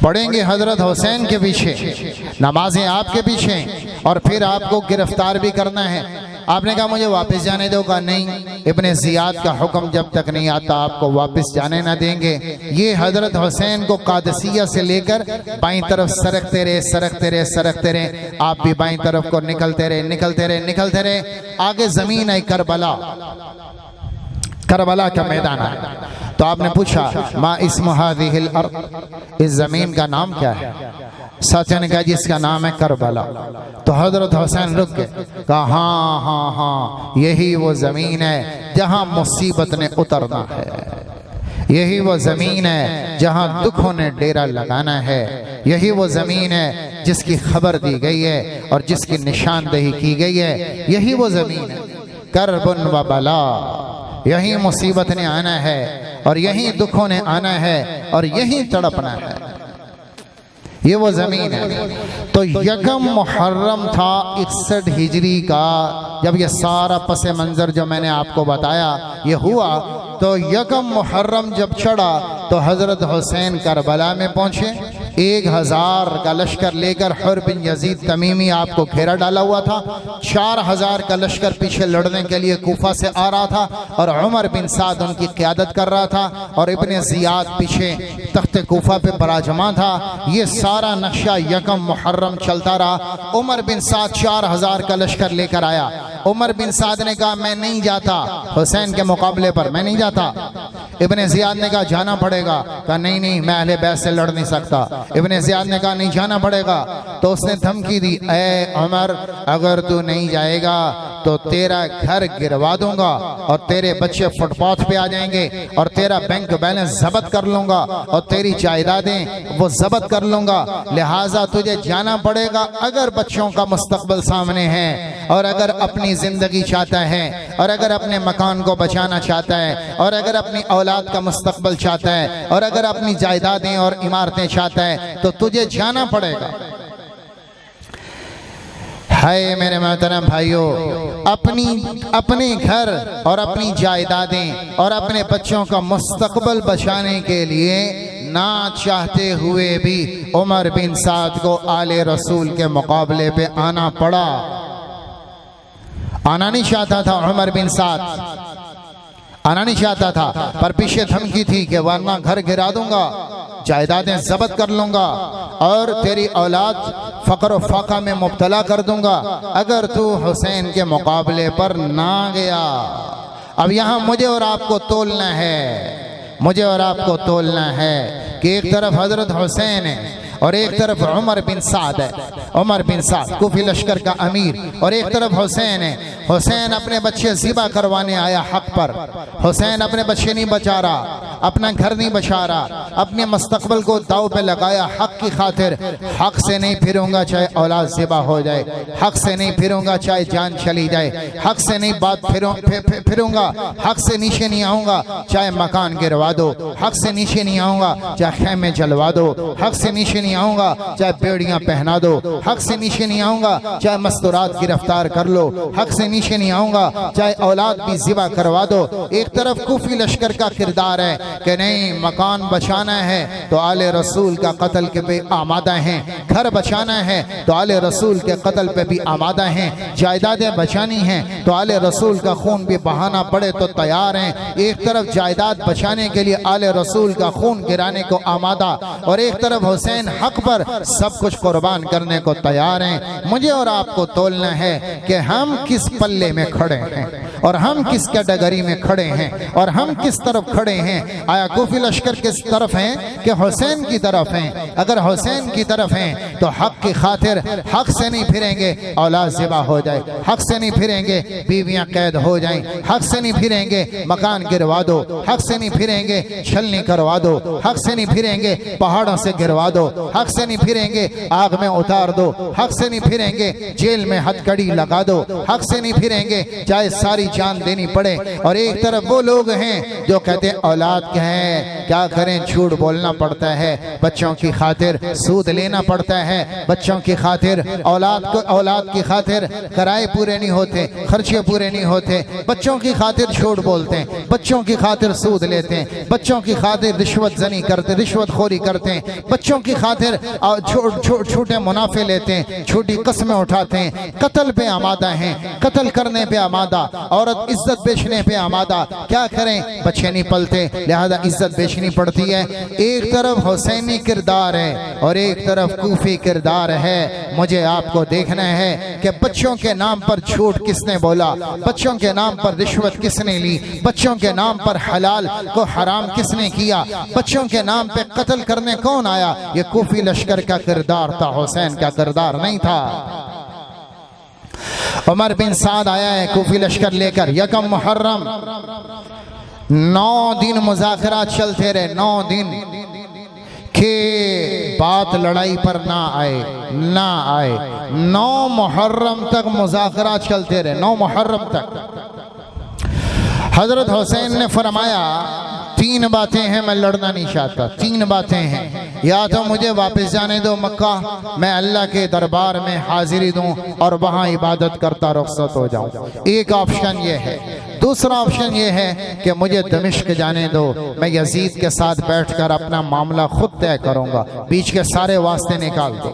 पढ़ेंगे हजरत हुसैन के पीछे, नमाजें आपके पीछे, और फिर आपको गिरफ्तार भी करना है। आपने कहा मुझे वापस जाने दो? कहा नहीं, इब्ने जियाद का हुक्म जब तक नहीं आता आपको वापस जाने ना देंगे। ये हजरत हुसैन को कादसिया से लेकर बाईं तरफ सरकते रहे, सरकते रहे, सरकते रहे। आप भी बाईं तरफ को निकलते रहे, निकलते रहे, निकलते रहे। आगे जमीन आई करबला, करबला का मैदान है। तो आपने पूछा मा इस्मु हाज़िहिल अर्द, इस जमीन का नाम क्या है? साथियों ने कहा जी इसका नाम है करबला। तो हजरत हुसैन रुक गए, कहा हाँ हाँ हाँ, यही वो जमीन है जहां मुसीबत ने उतरना है, यही वो जमीन है जहां दुखों ने डेरा लगाना है, यही वो जमीन है जिसकी खबर दी गई है और जिसकी निशानदेही की गई है। यही वो जमीन है, करबुन व बला, यही मुसीबत ने आना है और यही दुखों ने आना है और यही तड़पना है। ये वो जमीन है। तो यकम मुहर्रम था 61 हिजरी का, जब ये सारा पसे मंजर जो मैंने आपको बताया ये हुआ, तो यकम मुहर्रम जब चढ़ा तो हजरत हुसैन करबला में पहुंचे। 1000 का लश्कर लेकर हुर बिन यजीद तमीमी आपको घेरा डाला हुआ था। 4000 का लश्कर पीछे लड़ने के लिए कूफा से आ रहा था और उमर बिन साद उनकी क़यादत कर रहा था और इब्ने जियाद पीछे तख्त कूफा पे बराजमान था। ये सारा नक्शा यकम मुहर्रम चलता रहा। उमर बिन साद 4000 का लश्कर लेकर आया। उमर बिन साद ने कहा मैं नहीं जाता हुसैन के मुकाबले पर, मैं नहीं जाता। इब्ने जियाद ने कहा जाना पड़ेगा। कहा नहीं नहीं, मैं अहले बैत से लड़ नहीं सकता। इब्ने जियाद ने कहा नहीं जाना पड़ेगा। तो उसने धमकी दी, ए उमर अगर तू नहीं जाएगा तो तेरा घर गिरवा दूंगा और तेरे बच्चे फुटपाथ पे आ जाएंगे और तेरा बैंक बैलेंस जब्त कर लूंगा और तेरी जायदादें वो जब्त कर लूंगा। लिहाजा तुझे जाना पड़ेगा अगर बच्चों का मुस्तकबिल सामने है और अगर अपनी जिंदगी चाहता है और अगर अपने मकान को बचाना चाहता है और अगर अपनी औलाद का मुस्तकबिल चाहता है और अगर अपनी जायदादें और इमारतें चाहता है तो तुझे जाना पड़ेगा। हाय मेरे मोहतरम भाइयों, अपने घर और अपनी जायदादें और अपने बच्चों का मुस्तकबिल बचाने के लिए ना चाहते हुए भी उमर बिन साद को आले रसूल के मुकाबले पे आना पड़ा। आना नहीं चाहता था उमर बिन साद, आना नहीं चाहता था, पर पीछे धमकी थी कि वरना घर गिरा दूंगा, जायदादें जब्त कर लूंगा और तेरी औलाद फकर व फाका में मुब्तला कर दूंगा अगर तू हुसैन के मुकाबले पर ना गया। अब यहाँ मुझे और आपको तोलना है, मुझे और आपको तोलना है कि एक तरफ हजरत हुसैन है और एक तरफ उमर बिन साद है, उमर बिन साद कुफी लश्कर का अमीर, और एक तरफ हुसैन है। हुसैन अपने बच्चे ज़िबा करवाने आया हक पर, हुसैन अपने बच्चे नहीं बचा रहा, अपना घर नहीं बचा रहा, अपने मुस्तकबिल को दाव पे लगाया हक की खातिर। हक से नहीं फिरूंगा चाहे औलाद ज़िबा हो जाए, हक से नहीं फिरूंगा चाहे जान चली जाए, हक से नहीं बात फिरूंगा, हक से नीचे नहीं आऊँगा चाहे मकान गिरवा दो, हक से नीचे नहीं आऊँगा चाहे खैमे जलवा दो, हक से नीचे नहीं आऊँगा चाहे बेड़ियाँ पहना दो, हक से नीचे नहीं आऊँगा चाहे मस्तूरात गिरफ्तार कर लो, हक से नीचे नहीं आऊँगा चाहे औलाद भी ज़िबा करवा दो। एक तरफ कुफी लश्कर का किरदार है कि नहीं मकान बचाना है तो आले रसूल का कत्ल के पे आमादा हैं, घर बचाना है तो आले रसूल के कत्ल पे भी आमादा हैं, जायदादें बचानी हैं तो आले रसूल का खून भी बहाना पड़े तो तैयार हैं। एक तरफ जायदाद बचाने के लिए आले रसूल का खून गिराने को आमादा, और एक तरफ हुसैन हक पर सब कुछ कुर्बान करने को तैयार हैं। मुझे और आपको तोलना है कि हम किस पल्ले में खड़े हैं और हम किस कैटेगरी में खड़े हैं और हम किस तरफ खड़े हैं। आया कुफी लश्कर किस तरफ हैं कि हुसैन की तरफ हैं। अगर हुसैन की तरफ हैं तो हक की खातिर हक से नहीं फिरेंगे औलाद ज़िबा हो जाए, हक से नहीं फिरेंगे बीवियां कैद हो जाएं, हक से नहीं फिरेंगे मकान गिरवा दो, हक से नहीं फिरेंगे छलनी करवा दो, हक से नहीं फिरेंगे पहाड़ों से गिरवा दो, हक से नहीं फिरेंगे आग में उतार दो, हक से नहीं फिरेंगे जेल में हथकड़ी लगा दो, हक से नहीं फिरेंगे चाहे सारी जान देनी पड़े। और एक तरफ वो लोग हैं जो कहते हैं औलाद के हैं, क्या करें झूठ बोलना पड़ता है, बच्चों की खातिर सूद लेना पड़ता है, बच्चों की खातिर औलाद की खातिर किराए पूरे नहीं होते, खर्चे पूरे नहीं होते, बच्चों की खातिर झूठ बोलते हैं, बच्चों की खातिर सूद लेते हैं, बच्चों की खातिर रिश्वत जनी करते, रिश्वत खोरी करते हैं, बच्चों की खातिर छोटे मुनाफे लेते हैं, छोटी कस्में उठाते हैं, कत्ल पे आमादा हैं, कत्ल करने पे आमादा, औरत इज्जत बेचने पे आमादा। क्या करें बच्चे नहीं पलते लिहाजा इज्जत बेचनी पड़ती है। एक तरफ हुसैनी किरदार है और एक तरफ कूफी किरदार है। मुझे आपको देखना है कि बच्चों के नाम पर झूठ किसने बोला, बच्चों के नाम पर रिश्वत किसने ली, बच्चों के नाम पर हलाल को हराम किसने किया, बच्चों के नाम पे कत्ल करने कौन आया। ये कूफी लश्कर का किरदार था, हुसैन का किरदार नहीं था। उमर बिन साद आया है कूफी लश्कर लेकर, यकम मुहर्रम 9 दिन मुज़ाकरात चलते रहे, 9 दिन के बात लड़ाई पर ना आए। 9 मुहर्रम तक मुज़ाकरात चलते रहे, 9 मुहर्रम तक। हजरत हुसैन ने फरमाया 3 बातें हैं, मैं लड़ना नहीं चाहता, 3 बातें हैं। या तो मुझे वापस जाने दो मक्का, मैं अल्लाह के दरबार में हाजिरी दूं और वहां इबादत करता रुखसत हो जाऊं, एक ऑप्शन ये है। दूसरा ऑप्शन ये है कि मुझे दमिश्क जाने दो, मैं यजीद के साथ बैठकर अपना मामला खुद तय करूंगा, बीच के सारे वास्ते निकाल दो।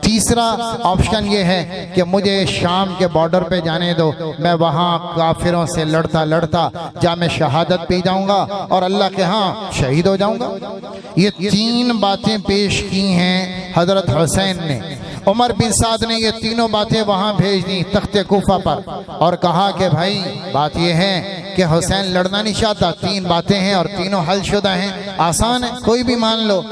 तीसरा ऑप्शन ये है कि मुझे शाम के बॉर्डर पे जाने दो, मैं वहाँ काफिरों से लड़ता लड़ता जामे शहादत पी जाऊंगा और अल्लाह के यहाँ शहीद हो जाऊंगा। ये 3 बातें पेश की हैं हजरत हुसैन ने। उमर बिन साद ने ये तीनों बातें वहाँ भेज दी तख्ते कूफा पर और कहा कि भाई बात ये है कि हुसैन लड़ना नहीं चाहता, 3 बातें हैं और तीनों हलशुदा हैं, आसान है, कोई भी मान लो।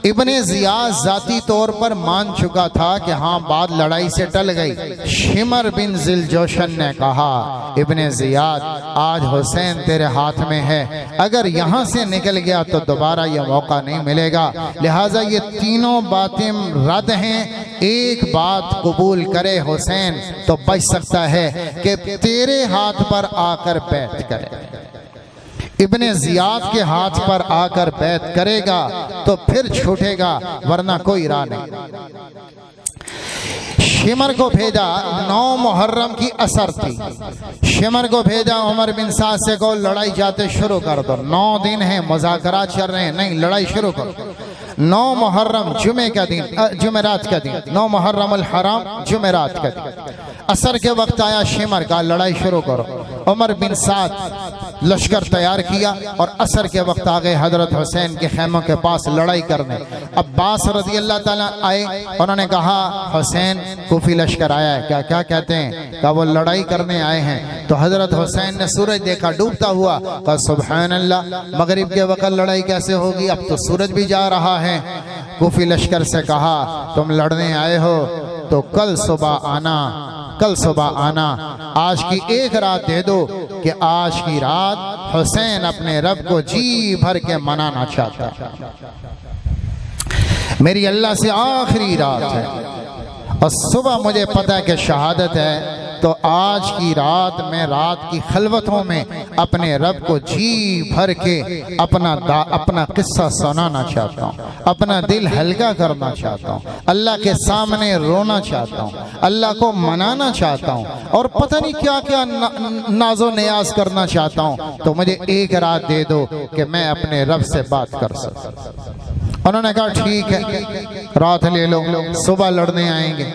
इब्ने ज़ियाद ज़ाती तौर पर मान चुका था कि हाँ बात लड़ाई से टल गई। शिमर बिन ज़िलजोशन ने कहा इब्ने ज़ियाद आज हुसैन तेरे हाथ में है, अगर यहाँ से निकल गया तो दोबारा यह मौका नहीं मिलेगा, लिहाजा ये तीनों बातें रद्द हैं। एक बात कबूल करे हुसैन तो बच सकता है कि तेरे हाथ पर आकर बैत करे, इब्ने ज़ियाद के हाथ पर आकर बैत करेगा तो फिर छूटेगा, वरना कोई राह नहीं। शिमर को भेजा, 9 मुहर्रम की असर थी। शिमर को भेजा उमर बिन साद से को लड़ाई जाते शुरू कर दो, 9 दिन है मुज़ाकरात चल रहे हैं, नहीं लड़ाई शुरू करो। 9 मुहर्रम जुमे का दिन, जुमेरात का दिन, 9 मुहर्रम अल हराम जुमेरात का दिन, असर के वक्त आया शिमर का, लड़ाई शुरू करो। उमर बिन साद लश्कर तैयार किया और असर के वक्त आ गए हजरत हुसैन के खेमों के पास लड़ाई करने। अब्बास रज़ी अल्लाह ताला आए, उन्होंने कहा हुसैन कूफी लश्कर आया है। क्या क्या कहते हैं? कहा वो लड़ाई करने आए हैं। तो हजरत हुसैन ने सूरज देखा डूबता हुआ, कहा सुभान अल्लाह, मगरिब के वक्त लड़ाई कैसे होगी, अब तो सूरज भी जा रहा है। कूफी लश्कर से कहा तुम लड़ने आए हो तो कल सुबह आना, कल सुबह आना, आज की एक रात दे दो कि आज की रात हुसैन अपने रब को जी भर के मनाना चाहता है। मेरी अल्लाह से आखिरी रात है और सुबह मुझे पता है कि शहादत है, तो आज की रात में रात की खलवतों में अपने रब को जी भर के अपना किस्सा सुनाना चाहता हूँ, अपना दिल हल्का करना चाहता हूँ, अल्लाह के सामने रोना चाहता हूँ, अल्लाह को मनाना चाहता हूँ और पता नहीं क्या क्या नाजो नियाज करना चाहता हूँ। तो मुझे एक रात दे दो कि मैं अपने रब से बात कर सकूँ। उन्होंने कहा ठीक है, रात ले लो, सुबह लड़ने आएंगे।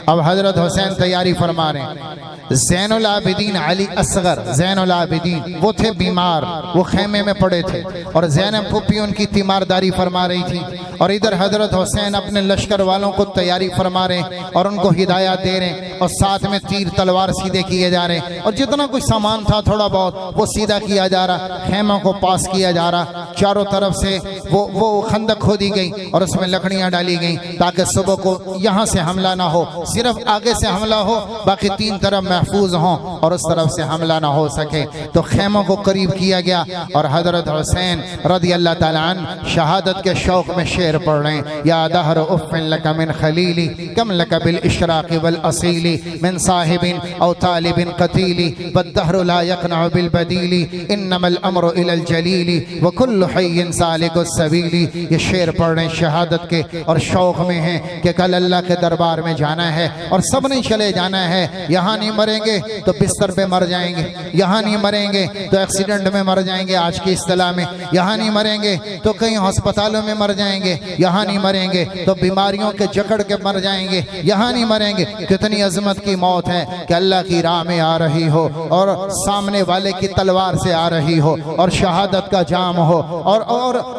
अब हजरत हुसैन तैयारी फरमा रहे हैं। ज़ैनुल आबिदीन अली असगर, ज़ैनुल आबिदीन वो थे बीमार, वो खेमे में पड़े थे और ज़ैनब फूफी उनकी तीमारदारी फरमा रही थी और इधर हजरत हुसैन अपने लश्कर वालों को तैयारी फरमा रहे और उनको हिदायत दे रहे और साथ में तीर तलवार सीधे किए जा रहे और जितना कुछ सामान था थोड़ा बहुत वो सीधा किया जा रहा, खेमों को पास किया जा रहा। चारों तरफ से वो खंदक खोदी गई और उसमें लकड़ियाँ डाली गई ताकि सुबह को यहाँ से हमला ना हो, सिर्फ आगे से हमला हो, बाकी 3 तरफ महफूज हों और उस तरफ से हमला ना हो सके। तो खेमों को करीब किया गया और हजरत हुसैन रज़ी अल्लाह ताला अन्हु शहादत के शौक में शेर पढ़ रहे हैं। या दहर उफ़्फ़िन लक मिन खलीली कम लक बिल इशराक़ वल असीली मिन साहिबिन औ तालिबिन क़तीली वद्दहरु ला यक़नअ बिल बदीली इन्नमल अम्रु इलल जलीली व कुल्लु हय्यिन सालिकुस सबीली। ये शेर पढ़ रहे हैं शहादत के और शौक में हैं कि कल अल्लाह के दरबार में जाना है और सब नहीं चले जाना है। यहाँ नहीं मरेंगे तो बिस्तर पे मर जाएंगे, यहाँ नहीं मरेंगे तो एक्सीडेंट में मर जाएंगे, आज की इस्तिलाह में यहाँ नहीं मरेंगे तो कहीं अस्पतालों में मर जाएंगे, यहाँ नहीं मरेंगे तो बीमारियों के जकड़ के मर जाएंगे, यहाँ नहीं मरेंगे। कितनी अजमत की मौत है कि अल्लाह की राह में आ रही हो और सामने वाले की तलवार से आ रही हो और शहादत का जाम हो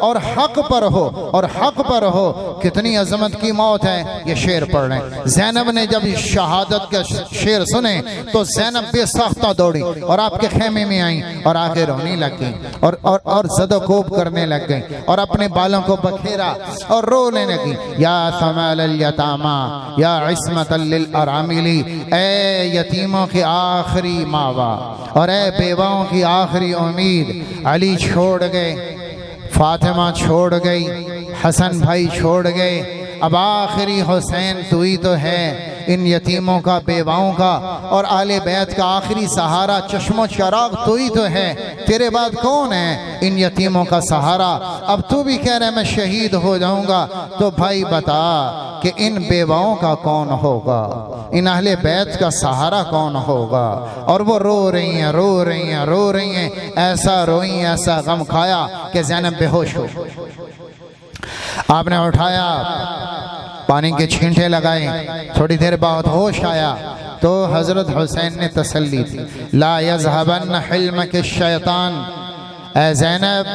और हक पर हो और हक पर हो। कितनी अजमत की मौत है। ये शेर पढ़ रहे हैं। ज़ैनब ने जब शहादत के शेर सुने तो ज़ैनब बेसाख्ता दौड़ी और आपके खेमे में आई और आगे रोने लग गई और ज़दोकोब करने लग गई और अपने बालों को बखेरा और रोने लगी। या समाल यतामा या इस्मतल लिल अरामिली, ए यतीमों की आखिरी मावा और ए बेवाओं की आखिरी उम्मीद। अली छोड़ गए, फातिमा छोड़ गई, हसन भाई छोड़ गए, अब आखिरी हुसैन तू ही तो है इन यतीमों का, बेवाओं का और आले बैत का आखिरी सहारा, चश्मो चराग तू ही तो है, तेरे बाद कौन है इन यतीमों का सहारा। अब तू भी कह रहा है मैं शहीद हो जाऊंगा, तो भाई बता कि इन बेवाओं का कौन होगा, इन अहले बैत का सहारा कौन होगा। और वो रो रही हैं, रो रही हैं, रो रही हैं, ऐसा रोई, ऐसा गम खाया कि ज़ैनब बेहोश हो। आपने उठाया, पानी के छींटे लगाए, थोड़ी देर बाद होश आया तो हजरत हुसैन ने तसल्ली दी। ला यज़हबन्न हिल्मक शैतान, ए ज़ैनब,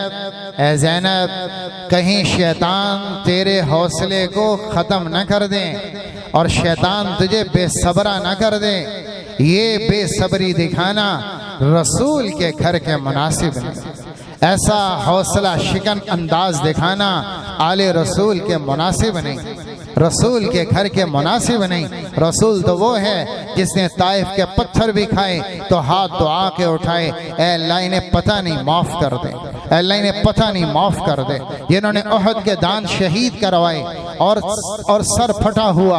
ए ज़ैनब, कहीं शैतान तेरे हौसले को ख़त्म न कर दे और शैतान तुझे बेसब्रा न कर दे। ये बेसब्री दिखाना रसूल के घर के मुनासिब नहीं, ऐसा हौसला शिकन अंदाज दिखाना आले रसूल के मुनासिब नहीं, रसूल के घर के मुनासिब नहीं। रसूल तो वो है जिसने ताइफ के पत्थर भी खाए तो हाथ दुआ के उठाए, ए अल्लाह इन्हें पता नहीं माफ़ कर दे, अल्लाह इन्हें पता नहीं माफ कर दे। जिन्होंने उहद के दान शहीद करवाए और सर फटा हुआ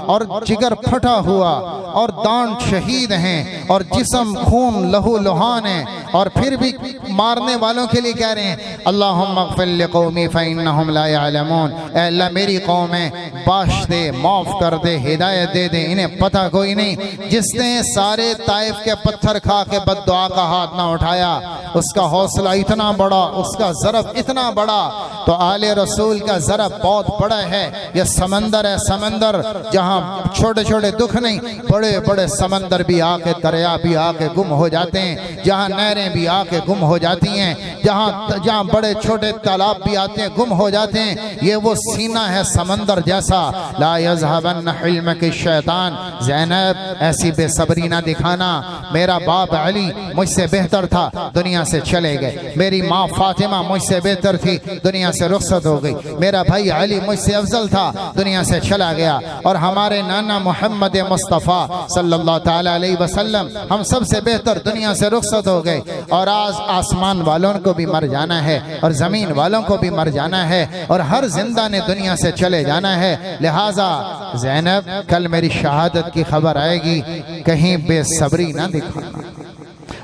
और जिगर फटा हुआ और दान शहीद हैं और जिस्म खून लहू लुहान है, और फिर भी मारने वालों के लिए कह रहे हैं अल्लाहुम्मा अग़फ़िर लिक़ौमी फ़इन्नहुम ला यअलमून। ऐ अल्लाह मेरी कौम है, बख्श दे, माफ़ कर दे, हिदायत दे दे, इन्हें पता कोई नहीं। जिसने सारे ताइफ के पत्थर खा के बद्दुआ का हाथ ना उठाया, उसका हौसला इतना बड़ा, उसका ज़रब इतना बड़ा। तो आले रसूल का ज़रब बहुत बड़ा है। यह समंदर है, समंदर जहाँ छोटे छोटे दुख नहीं, बड़े बड़े समंदर भी आके, दरिया भी आके गुम हो जाते हैं, जहाँ नहरें भी आके गुम हो जाती हैं, जहाँ बड़े छोटे तालाब भी आते हैं, गुम हो जाते हैं। ये वो सीना है समंदर जैसा। ला यज़हबन्न हिल्मक शैतान। ज़ैनब ऐसी बेसब्री ना दिखाना। मेरा बाप अली मुझसे बेहतर था, दुनिया से चले गए। मेरी माँ फातिमा मुझसे बेहतर थी, दुनिया से रुखसत हो गई। मेरा भाई अली मुझसे अफजल था, दुनिया से चला गया। और हमारे नाना मोहम्मद मुस्तफ़ा सल्लल्लाहु ताला अलैहि वसल्लम हम सबसे बेहतर, दुनिया से रुखसत हो गए। और आज आसमान वालों को भी मर जाना है और ज़मीन वालों को भी मर जाना है और हर जिंदा ने दुनिया से चले जाना है। लिहाजा ज़ैनब कल मेरी शहादत की खबर आएगी, कहीं बेसब्री ना दिखाना,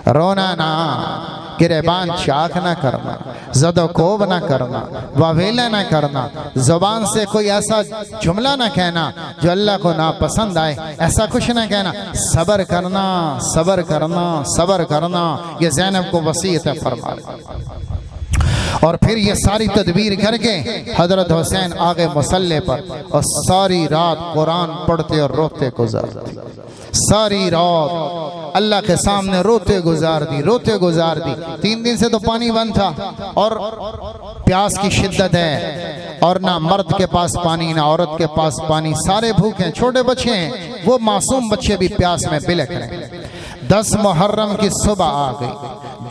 रोना ना, गिरेबान चाक ना करना, ज़दोकोब ना करना, वावेला ना करना, ज़ुबान से कोई ऐसा जुमला ना कहना जो अल्लाह को नापसंद आए, ऐसा कुछ ना कहना। सब्र करना, सब्र करना, सब्र करना, ये ज़ैनब को वसीयत फरमा। और फिर ये सारी तदबीर करके हजरत हुसैन आगे मुसल्ले पर और सारी रात कुरान पढ़ते और रोते गुजारते, सारी रात अल्लाह के सामने रोते गुजार दी, रोते गुजार दी। 3 दिन से तो पानी बंद था और प्यास की शिद्दत है, और ना मर्द के पास पानी ना औरत के पास पानी, सारे भूखे हैं, छोटे बच्चे हैं, वो मासूम बच्चे भी प्यास में बिलख रहे हैं। 10 मुहर्रम की सुबह आ गई,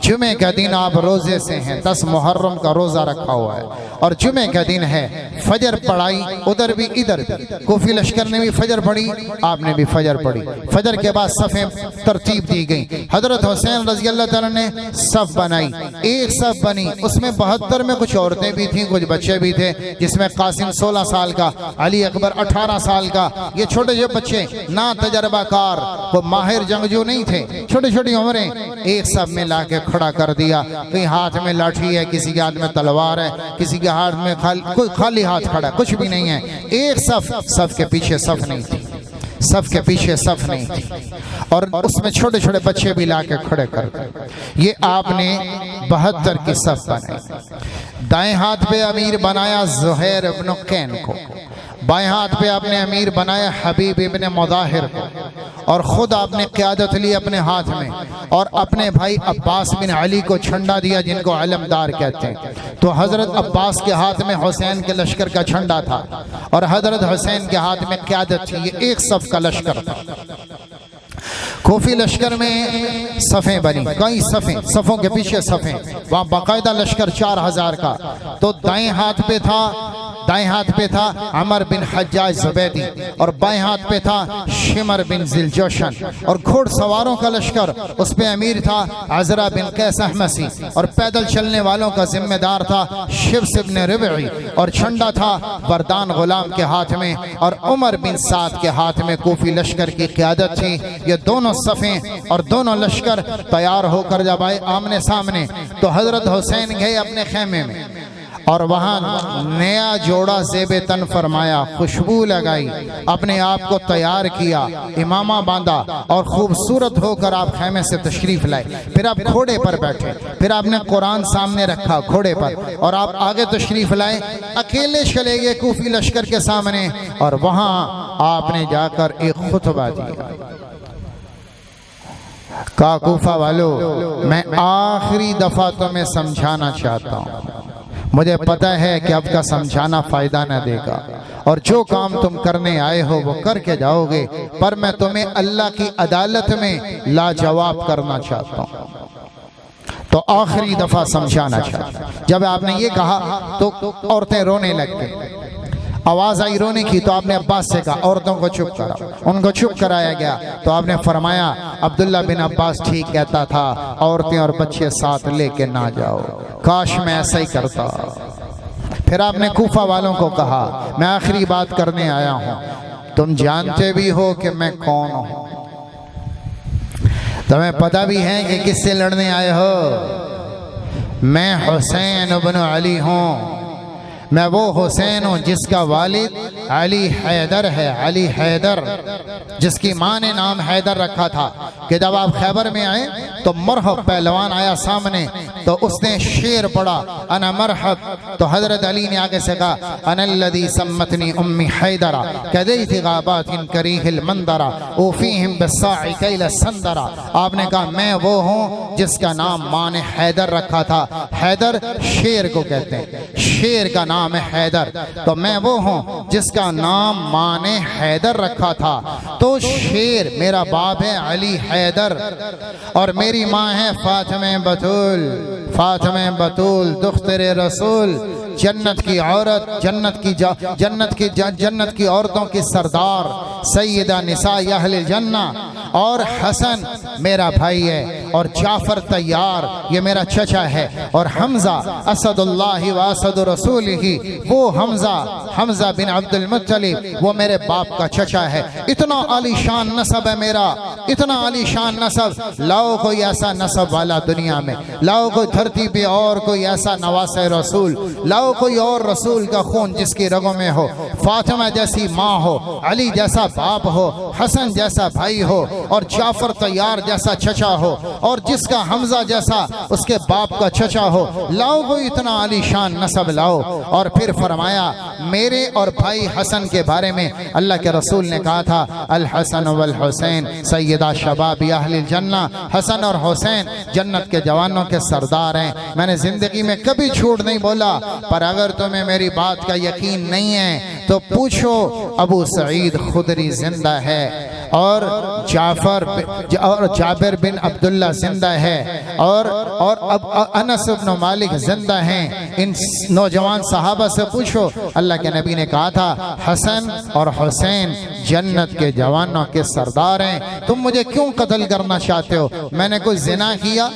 जुमे का दिन आप रोजे से हैं, 10 मुहर्रम का रोजा रखा हुआ है और जुमे का दिन है। फजर पढ़ाई उधर भी इधर भी, कोफी लश्कर ने भी फजर पढ़ी, आपने भी फजर पढ़ी। फजर के बाद सफ़ें तरतीब दी गई। हजरत हुसैन रज़ी अल्लाह तआला ने सफ़ बनाई, एक सफ़ बनी, उसमें 72 में कुछ औरतें भी थीं, कुछ बच्चे भी थे, जिसमें कासिम 16 साल का, अली अकबर 18 साल का। ये छोटे जो बच्चे ना तजर्बाकार, वो माहिर जंगजू नहीं थे, छोटी छोटी उम्रें, एक सफ़ में ला के खड़ा कर दिया। कहीं हाथ में लाठी है, किसी के हाथ में तलवार है, किसी के हाथ में खाली हाथ खड़ा, कुछ भी नहीं है। एक सफ़ के पीछे सफ़ नहीं थी, सफ़ के पीछे सफ़ नहीं थी, और उसमें छोटे छोटे बच्चे भी ला के खड़े कर दिए। ये आपने 72 की सफ़ बनाई। दाएं हाथ पे अमीर बनाया ज़ुहैर इब्न कैन को, बाएं हाथ पे आपने अमीर बनाया हबीब इब्न मुज़ाहिर को, और ख़ुद आपने क़यादत ली अपने हाथ में, और अपने भाई अब्बास बिन अली को झंडा दिया, जिनको अलमदार कहते हैं। तो हज़रत अब्बास के हाथ में हुसैन के लश्कर का झंडा था और हज़रत हुसैन के हाथ में क़यादत थी। ये एक सफ़ का लश्कर था। कोफी लश्कर में सफ़ें बनी, कई सफ़ें, सफ़ों के पीछे सफ़ें, वहाँ बाकायदा लश्कर 4000 का। तो दाएं हाथ पे था अमर बिन हज्जाज ज़ुबैदी, और बाएं हाथ पे था शिमर बिन ज़िलजोशन, और घोड़सवारों का लश्कर, उस पे अमीर था अज़रा बिन कैस अहमसी, और पैदल चलने वालों का जिम्मेदार था शिब्स इब्न रिबई, और झंडा था बरदान गुलाम के हाथ में, और उमर बिन साद के हाथ में कोफी लश्कर की क़यादत थी। ये दोनों सफ़ें और दोनों लश्कर तैयार होकर जब आए आमने सामने, तो हज़रत हुसैन गए अपने खेमे में और वहाँ नया जोड़ा ज़ेबे तन फरमाया, खुशबू लगाई, अपने आप को तैयार किया, इमामा बांधा, और खूबसूरत होकर आप खेमे से तशरीफ़ लाए। फिर आप घोड़े पर बैठे, फिर आपने कुरान सामने रखा घोड़े पर, और आप आगे तशरीफ़ लाए, अकेले चले गए कूफी लश्कर के सामने, और वहाँ आपने जाकर एक खुतबा दिया। का कूफा वालों, मैं आखिरी दफ़ा तुम्हें समझाना चाहता हूँ, मुझे पता है कि आपका समझाना फ़ायदा न देगा, और जो काम तुम करने आए हो वो करके जाओगे, पर मैं तुम्हें अल्लाह की अदालत में लाजवाब करना चाहता हूँ। तो आखिरी दफ़ा समझाना चाहता। जब आपने ये कहा तो औरतें रोने लग गई। आवाज आई रोने की, तो आपने अब्बास से कहा औरतों को चुप कराओ। उनको चुप कराया गया तो आपने फरमाया अब्दुल्ला बिन अब्बास ठीक कहता था, औरतें और बच्चे साथ लेके ना जाओ, काश मैं ऐसा ही करता। फिर आपने कूफा वालों को कहा मैं आखिरी बात करने आया हूं, तुम जानते भी हो कि मैं कौन हूं, तुम्हें पता भी है कि किससे लड़ने आए हो। मैं हुसैन इब्न अली हूं, मैं वो हुसैन हूँ जिसका वालिद अली हैदर है। अली हैदर जिसकी माँ ने नाम हैदर रखा था कि जब आप खैबर में आए तो मरहब पहलवान आया सामने, तो उसने शेर पढ़ा अना मरहब, तो हजरत अली ने आगे से कहा अनल्लज़ी सम्मतनी उम्मी हैदरा कदैति गाबातिन करीहिल मंदरा उफीहिम बिस्साइ कैल संदरा। आपने कहा मैं वो हूँ जिसका नाम माँ ने हैदर रखा था। हैदर शेर को कहते हैं, शेर का नाम है हैदर, तो मैं वो हूँ जिसका नाम माँ ने हैदर रखा था। तो शेर मेरा बाप है अली हैदर और मेरी माँ है फातिमा बतूल, फातिमा बतूल दुख्तरे रसूल, जन्नत की औरत, जन्नत की औरतों की सरदार, सैयदा निसाए अहले जन्ना। और हसन मेरा भाई है, और जाफर तैयार ये मेरा चचा है, और हमजा असदुल्लाह व असद रसूलिही, वो हमजा बिन अब्दुल मुत्तलिब वो मेरे बाप का चचा है। इतना आलीशान नसब है मेरा, इतना आलीशान नसब, लाओ कोई ऐसा नसब वाला दुनिया में, लाओ कोई धरती पे और कोई ऐसा नवासे रसूल, लाओ कोई और रसूल का खून जिसकी रगों में हो, फातिमा जैसी माँ हो, अली जैसा बाप हो, हसन जैसा भाई हो, और जाफर तैयार जैसा चचा हो, और जिसका हमजा जैसा उसके बाप का चचा हो। लाओ कोई इतना आलीशान नसब लाओ। और फिर फरमाया मेरे और भाई हसन के बारे में अल्लाह के रसूल ने कहा था अल हसन वल हुसैन सैयदा शबाब अहलिल जन्ना, हसन और हुसैन जन्नत के जवानों के सरदार हैं। मैंने जिंदगी में कभी झूठ नहीं बोला, पर अगर तुम्हें मेरी बात का यकीन नहीं है तो पूछो, अबू सईद खुदरी जिंदा है, और जाबिर बिन अब्दुल्ला जिंदा है, और अब अनस इब्न मालिक जिंदा हैं। इन नौजवान सहाबा से पूछो। अल्लाह के नबी ने कहा था हसन और हुसैन जन्नत के जवानों के सरदार हैं। तुम मुझे क्यों कत्ल करना चाहते हो? मैंने कोई जिना किया,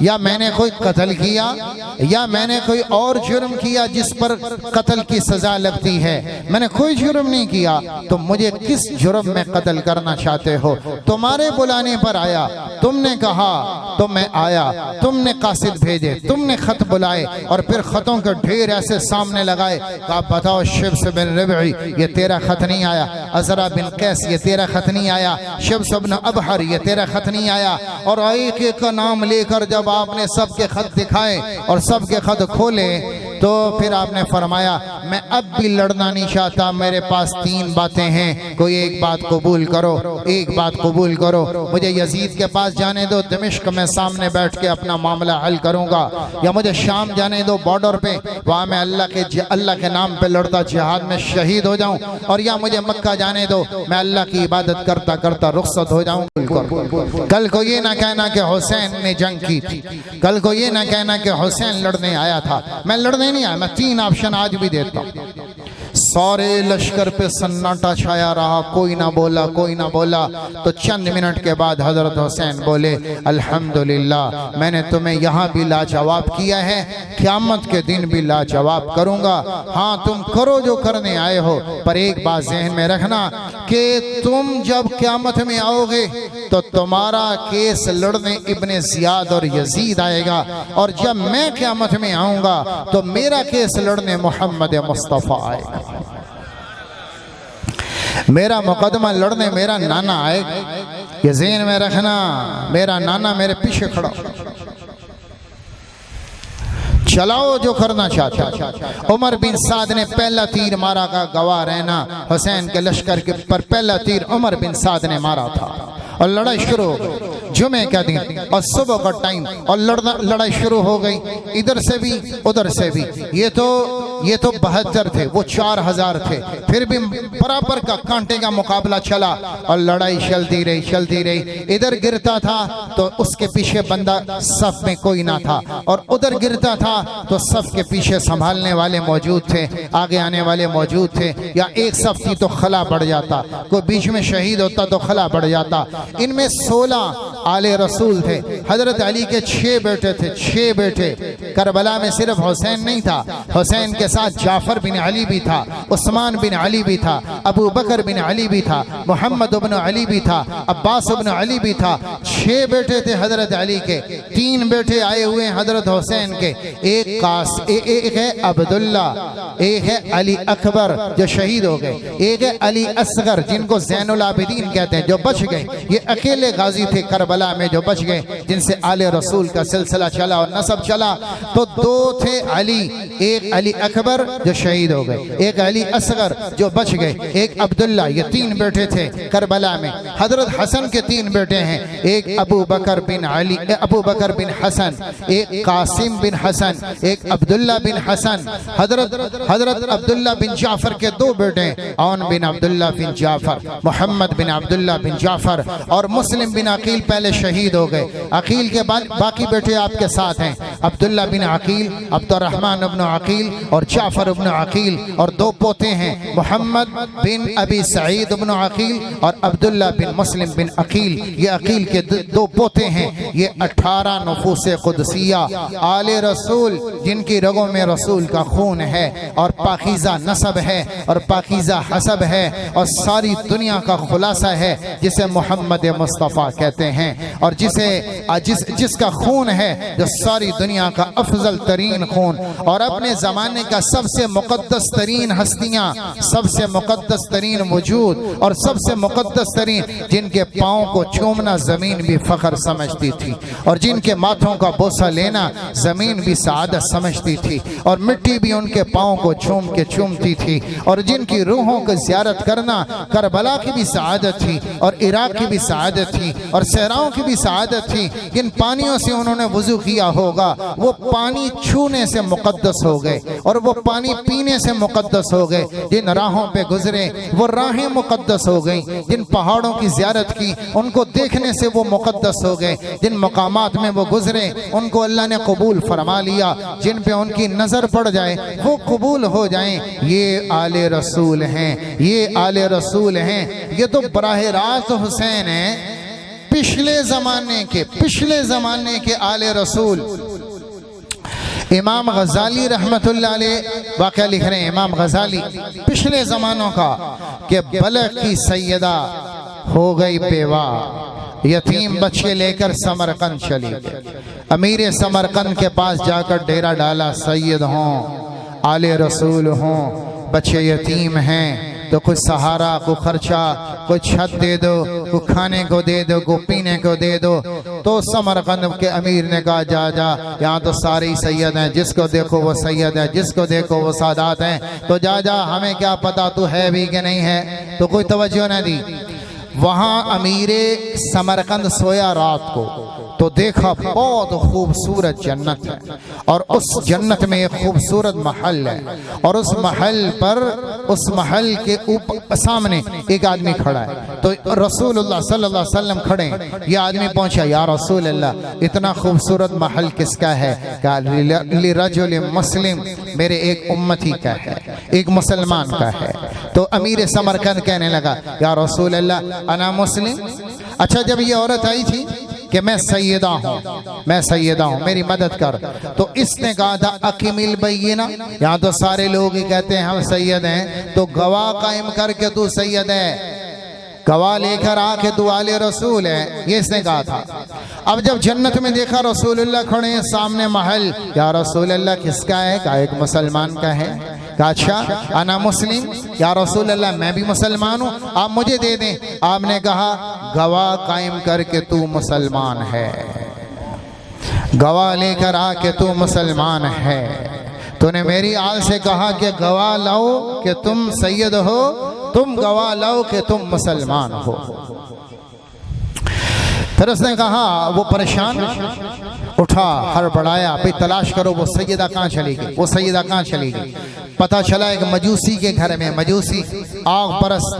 या मैंने कोई कत्ल किया, या मैंने कोई और जुर्म किया जिस पर कत्ल की सजा लगती है? मैंने कोई जुर्म नहीं किया, तो मुझे किस जुर्म में कत्ल करना चाहते हो? तुम्हारे बुलाने पर आया, तुमने कहा तो मैं आया, तुमने कासिद भेजे, तुमने खत बुलाए, और फिर खतों के ढेर ऐसे सामने लगाए। आप बताओ शिब्स बिन रबी ये तेरा खत नहीं आया, अजरा बिन कैस ये तेरा खत नहीं आया, शिब्स बिन अबहर ये तेरा खत नहीं आया। और एक एक का नाम लेकर जब आपने सबके खत दिखाए और सबके खत खोले, तो फिर आपने फरमाया मैं अब भी लड़ना नहीं चाहता, मेरे पास 3 बातें हैं, कोई एक बात कबूल करो, एक बात कबूल करो, मुझे यजीद के पास जाने दो, दमिश्क में सामने बैठ के अपना मामला हल करूंगा, या मुझे शाम जाने दो बॉर्डर पे, वहां मैं अल्लाह के नाम पे लड़ता जिहाद में शहीद हो जाऊं, और या मुझे मक्का जाने दो, मैं अल्लाह की इबादत करता करता रुखसत हो जाऊं। कल को ये ना कहना कि हुसैन ने जंग की थी, कल को ये ना कहना कि हुसैन लड़ने आया था। मैं लड़ने नहीं आया, मैं 3 ऑप्शन आज भी देता हूं। सारे लश्कर पे सन्नाटा छाया रहा, कोई ना बोला, कोई ना बोला। तो चंद मिनट के बाद हजरत हुसैन बोले अल्हम्दुलिल्लाह, मैंने तुम्हें यहाँ भी लाजवाब किया है, क़यामत के दिन भी लाजवाब करूँगा। हाँ तुम करो जो करने आए हो, पर एक बात जहन में रखना कि तुम जब क़यामत में आओगे तो तुम्हारा केस लड़ने इब्ने ज़ियाद और यजीद आएगा, और जब मैं क़यामत में आऊँगा तो मेरा केस लड़ने मोहम्मद मुस्तफ़ा आएगा, मेरा मुकदमा लड़ने मेरा नाना आएगा। ये ज़हन में रखना, मेरा नाना मेरे पीछे खड़ा, चलाओ जो करना चाहता। उमर बिन साद ने पहला तीर मारा का गवाह रहना, हुसैन के लश्कर के पर पहला तीर उमर बिन साद ने मारा था, और लड़ाई शुरू हो गई जुमे का दिन और सुबह का टाइम, और लड़ाई शुरू हो गई, इधर से भी उधर से भी। ये तो ये तो 72 थे, वो 4000 थे, फिर भी बराबर का कांटे का मुकाबला चला और लड़ाई चलती रही। इधर गिरता था तो उसके पीछे बंदा सफ में कोई ना था, और उधर गिरता था तो सफ के पीछे संभालने वाले मौजूद थे, आगे आने वाले मौजूद थे, या एक सफ थी तो खला बढ़ जाता, कोई बीच में शहीद होता तो खला बढ़ जाता। इनमें 16 आले रसूल थे। हजरत अली के 6 बेटे थे, 6 बेटे। करबला में सिर्फ हुसैन नहीं था, हुसैन के साथ जाफर बिन अली भी था, उस्मान बिन अली भी था, अबू बकर बिन अली भी था, मोहम्मद इब्न अली भी था, अब्बास इब्न अली भी था। 6 बेटे थे हजरत अली के। 3 बेटे आए हुए हजरत हुसैन के, एक है अब्दुल्ला, एक है अली अकबर जो शहीद हो गए, एक है अली असगर जिनको ज़ैनुल आबिदीन कहते हैं जो बच गए। ये अकेले गाजी थे करबला में जो बच गए, जिनसे आले रसूल का सिलसिला चला और नसब चला। तो 2 थे अली, एक अली अकबर जो शहीद हो गए, एक अली असगर जो बच गए, एक अब्दुल्ला। ये 3 बेटे थे करबला में। हजरत हसन के 3 बेटे हैं, एक अबू बकर बिन अली, अबू बकर बिन हसन, एक कासिम बिन हसन, एक अब्दुल्ला बिन हसन। हजरत अब्दुल्ला बिन जाफर के 2 बेटे, औन बिन अब्दुल्ला बिन जाफर, मोहम्मद बिन अब्दुल्ला बिन जाफर, और मुस्लिम बिन अकील पहले शहीद हो गए। अकील के बाद बाकी बेटे आपके साथ हैं, अब्दुल्ला बिन अकील, अब्दुर्रहमान इब्न अकील और जाफर इब्न अकील, और 2 पोते हैं, मोहम्मद बिन अबी सईद इब्न अकील और अब्दुल्ला बिन मुस्लिम बिन अकील। ये अकील के 2 पोते हैं। ये 18 नफूसे कुदसिया आले रसूल, जिनकी रगों में रसूल का खून है और पाकीज़ा नसब है और पाकीज़ा हसब है और सारी दुनिया का खुलासा है, जिसे मोहम्मद मुस्तफ़ा कहते हैं, और जिसका खून है जो सारी दुनिया का अफजल तरीन खून, और अपने ज़माने का सबसे मुक़द्दस तरीन हस्तियाँ, सबसे मुक़द्दस तरीन वजूद और सबसे मुक़द्दस तरीन, जिनके पाँव को चूमना ज़मीन भी फ़ख्र समझती थी, और जिनके माथों का बोसा लेना ज़मीन भी सआदत समझती थी, और मिट्टी भी उनके पाँव को चूम के चूमती थी, और जिनकी रूहों को ज़ियारत करना करबला की भी सआदत थी और इराक की भी सआदत थी और सहराओं की भी सआदत थी। जिन पानियों से उन्होंने वज़ू किया होगा वो पानी छूने से मुक़द्दस हो गए, और वो पानी पीने से मुक़द्दस हो गए। जिन राहों पे गुजरे वो राहें मुक़द्दस हो गई, जिन पहाड़ों की ज़ियारत की उनको देखने से वो मुक़द्दस हो गए, जिन मकामात में वो गुजरे उनको अल्लाह ने कबूल फरमा लिया, जिन पे उनकी नज़र पड़ जाए वो कबूल हो जाएं। ये आले रसूल हैं, ये आले रसूल हैं। ये तो बराह रास्त हुसैन है, पिछले ज़माने के आले रसूल। इमाम गज़ाली रहमतुल्लाह अलैह वाक़या लिख रहे हैं, इमाम गज़ाली पिछले ज़मानों का, कि बलख की सैयदा हो गई बेवा, यतीम बच्चे लेकर समरकंद चली गई। अमीर समरकंद के पास जाकर डेरा डाला, सैयद हों, आले रसूल हों, बच्चे यतीम हैं तो कुछ सहारा, कुछ खर्चा, कुछ छत दे दो, कुछ खाने को दे दो, कुछ पीने को दे दो। तो समरकंद के अमीर ने कहा, जा यहाँ तो सारे ही सैयद हैं, जिसको देखो वो सैयद है, जिसको देखो वो सादात हैं, तो जा, हमें क्या पता तू है भी कि नहीं है। तो कोई तवज्जो न दी। वहाँ अमीरे समरकंद सोया रात को, तो देखा बहुत खूबसूरत जन्नत है, और उस जन्नत में एक खूबसूरत महल है, और उस महल के ऊपर सामने एक आदमी खड़ा है। तो रसूलुल्लाह सल्लल्लाहु अलैहि वसल्लम खड़े हैं। ये आदमी पहुंचा, या रसूल अल्लाह, इतना खूबसूरत महल किसका है? कहा लिरजुल मुस्लिम, मेरे एक उम्मती का है, एक मुसलमान का है। तो अमीर समरकंद कहने लगा, या रसूल अल्लाह अना मुस्लिम। अच्छा, जब ये औरत आई थी कि मैं सैयदा हूँ, मेरी मदद कर, तो इसने कहा था अकीमिल बैयिना, यहाँ तो सारे लोग ही कहते हैं हम सैयद हैं, तो गवाह कायम करके तू सैयद है, गवाह लेकर आके तू आले रसूल है, ये इसने कहा था। अब जब जन्नत में देखा रसूलुल्लाह खड़े हैं सामने महल, या रसूल अल्लाह किसका है? कहा एक मुसलमान का है। कहा अच्छा, अना मुस्लिम, या रसूल अल्लाह मैं भी मुसलमान हूँ, आप मुझे दे दें। आपने कहा गवाह कायम करके तू मुसलमान है, गवाह लेकर आके तू मुसलमान है। तूने मेरी आल से कहा कि गवाह लाओ कि तुम सैयद हो, तुम गवाह लाओ कि तुम मुसलमान हो। फिर उसने कहा, वो परेशान उठा, हड़बड़ाया, भाई तलाश करो वो सैयदा कहाँ चली गई, वो सैयदा कहाँ चली गई। पता चला एक मजूसी के घर में, मजूसी आग परस्त,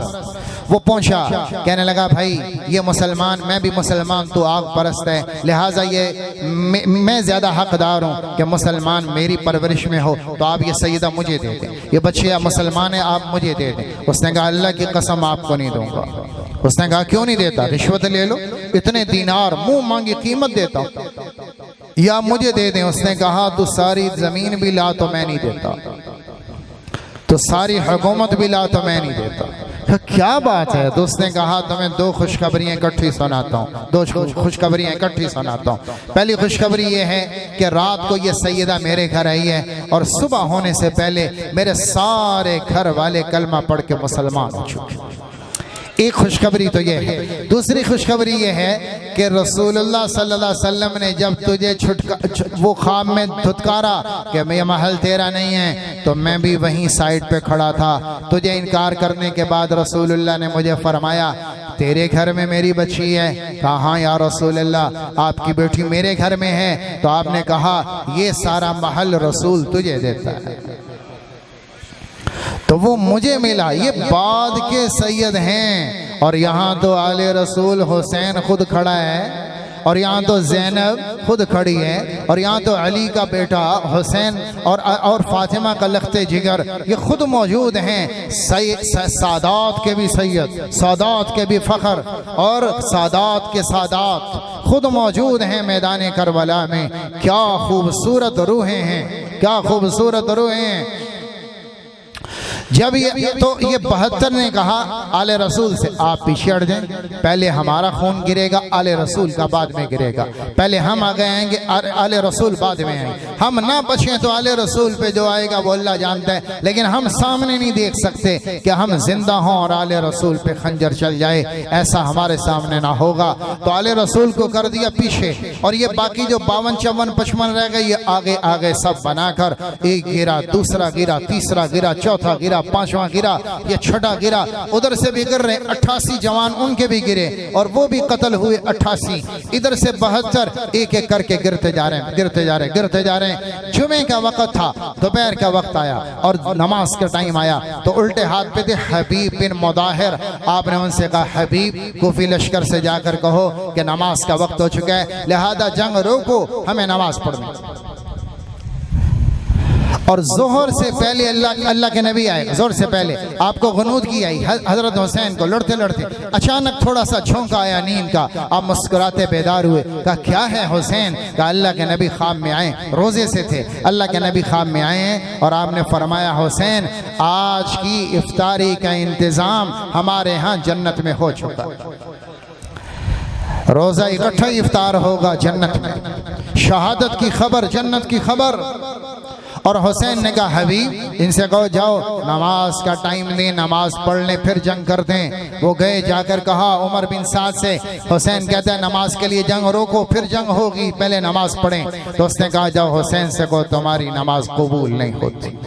वो पहुंचा, कहने लगा भाई ये मुसलमान, मैं भी मुसलमान, तो आग परस्त है, लिहाजा ये मैं ज़्यादा हकदार हूँ कि मुसलमान मेरी परवरिश में हो, तो आप ये सईदा मुझे दे दें, ये बच्चे आप मुसलमान हैं, आप मुझे दे दें। उसने कहा अल्लाह की कसम आपको नहीं दूंगा। उसने कहा क्यों नहीं देता? रिश्वत ले लो, इतने दीनार मुंह मांगी कीमत देता हूँ, या मुझे दे दें। उसने कहा तू सारी ज़मीन भी ला तो मैं नहीं देता, तो सारी हुकूमत भी ला तो मैं नहीं देता। क्या बात है? तो उसने कहा तुम्हें दो खुशखबरियाँ इकट्ठी सुनाता हूँ, दो खुशखबरियाँ इकट्ठी सुनाता हूँ। पहली खुशखबरी ये है कि रात को ये सैयदा मेरे घर आई है और सुबह होने से पहले मेरे सारे घर वाले कलमा पढ़ के मुसलमान हो चुके। एक खुशखबरी तो ये है। दूसरी खुशखबरी ये है कि रसूलुल्लाह सल्लल्लाहु अलैहि वसल्लम ने जब तुझे वो ख्वाब में धुतकारा कि ये महल तेरा नहीं है, तो मैं भी वहीं साइड पे खड़ा था। तुझे इनकार करने के बाद रसूलुल्लाह ने मुझे फरमाया तेरे घर में मेरी बच्ची है? कहा हाँ या रसूलुल्लाह आपकी बेटी मेरे घर में है। तो आपने कहा ये सारा महल रसूल तुझे देता है, तो वो मुझे मिला। ये बाद के सैयद हैं, और यहाँ तो आले रसूल हुसैन खुद खड़ा है, और यहाँ तो ज़ैनब खुद खड़ी है, और यहाँ तो अली का बेटा हुसैन और फातिमा का लख्ते जिगर ये खुद मौजूद हैं। सादात के भी सैयद, सादात के भी फ़ख्र, और सादात के सादात खुद मौजूद हैं मैदान करबला में। क्या खूबसूरत रूहें हैं, क्या खूबसूरत रूहें हैं। जब ये 72 ने कहा आले रसूल से आप पीछे हट जाएं, पहले हमारा खून गिरेगा, आले रसूल का बाद में गिरेगा। पहले हम आगे आएंगे, आले रसूल बाद में आएंगे। हम ना बचें तो आले रसूल पे जो आएगा वो अल्लाह जानता है, लेकिन हम सामने नहीं देख सकते कि हम जिंदा हों और आले रसूल पे खंजर चल जाए, ऐसा हमारे सामने ना होगा। तो आले रसूल को कर दिया पीछे, और ये बाकी जो 52, 54, 55 रह गए ये आगे आगे सब बनाकर, एक गिरा, दूसरा गिरा, तीसरा गिरा, चौथा गिरा, पांचवा गिरा, ये छठा गिरा। उधर से भी गिर रहे 88 जवान, उनके भी गिरे और वो भी कत्ल हुए 88। इधर से 72 एक एक करके गिरते जा रहे हैं, गिरते जा रहे हैं, गिरते जा रहे हैं। जुमे का वक्त था, दोपहर का वक्त आया और नमाज का टाइम आया, तो उल्टे हाथ पे थे हबीब बिन मुदाहिर। आपने उनसे कहा हबीब कोफी लश्कर से जाकर कहो कि नमाज का वक्त हो चुका है, लिहाजा जंग रोको, हमें नमाज पढ़नी। और जोहर से पहले अल्लाह के नबी आए, जोहर से पहले आपको गनूद की आई हजरत हुसैन को। लड़ते लड़ते अचानक थोड़ा सा झोंका आया नींद का, आप मुस्कुराते बेदार हुए। कहा क्या है हुसैन? कहा अल्लाह के नबी ख्वाब में आए, रोजे से थे, अल्लाह के नबी ख्वाब में आए हैं और आपने फरमाया हुसैन आज की इफ्तारी का इंतज़ाम हमारे यहाँ जन्नत में हो चुका, रोज़ा इकट्ठा इफ्तार होगा जन्नत में, शहादत की खबर, जन्नत की खबर। और हुसैन ने कहा हबीब इनसे कहो जाओ नमाज का टाइम दें, नमाज पढ़ लें, फिर जंग कर दें। वो गए, जाकर कहा उमर बिन साद से, हुसैन कहता है नमाज के लिए जंग रोको, फिर जंग होगी, पहले नमाज पढ़ें। तो उसने कहा जाओ हुसैन से कहो तुम्हारी नमाज कबूल नहीं होती।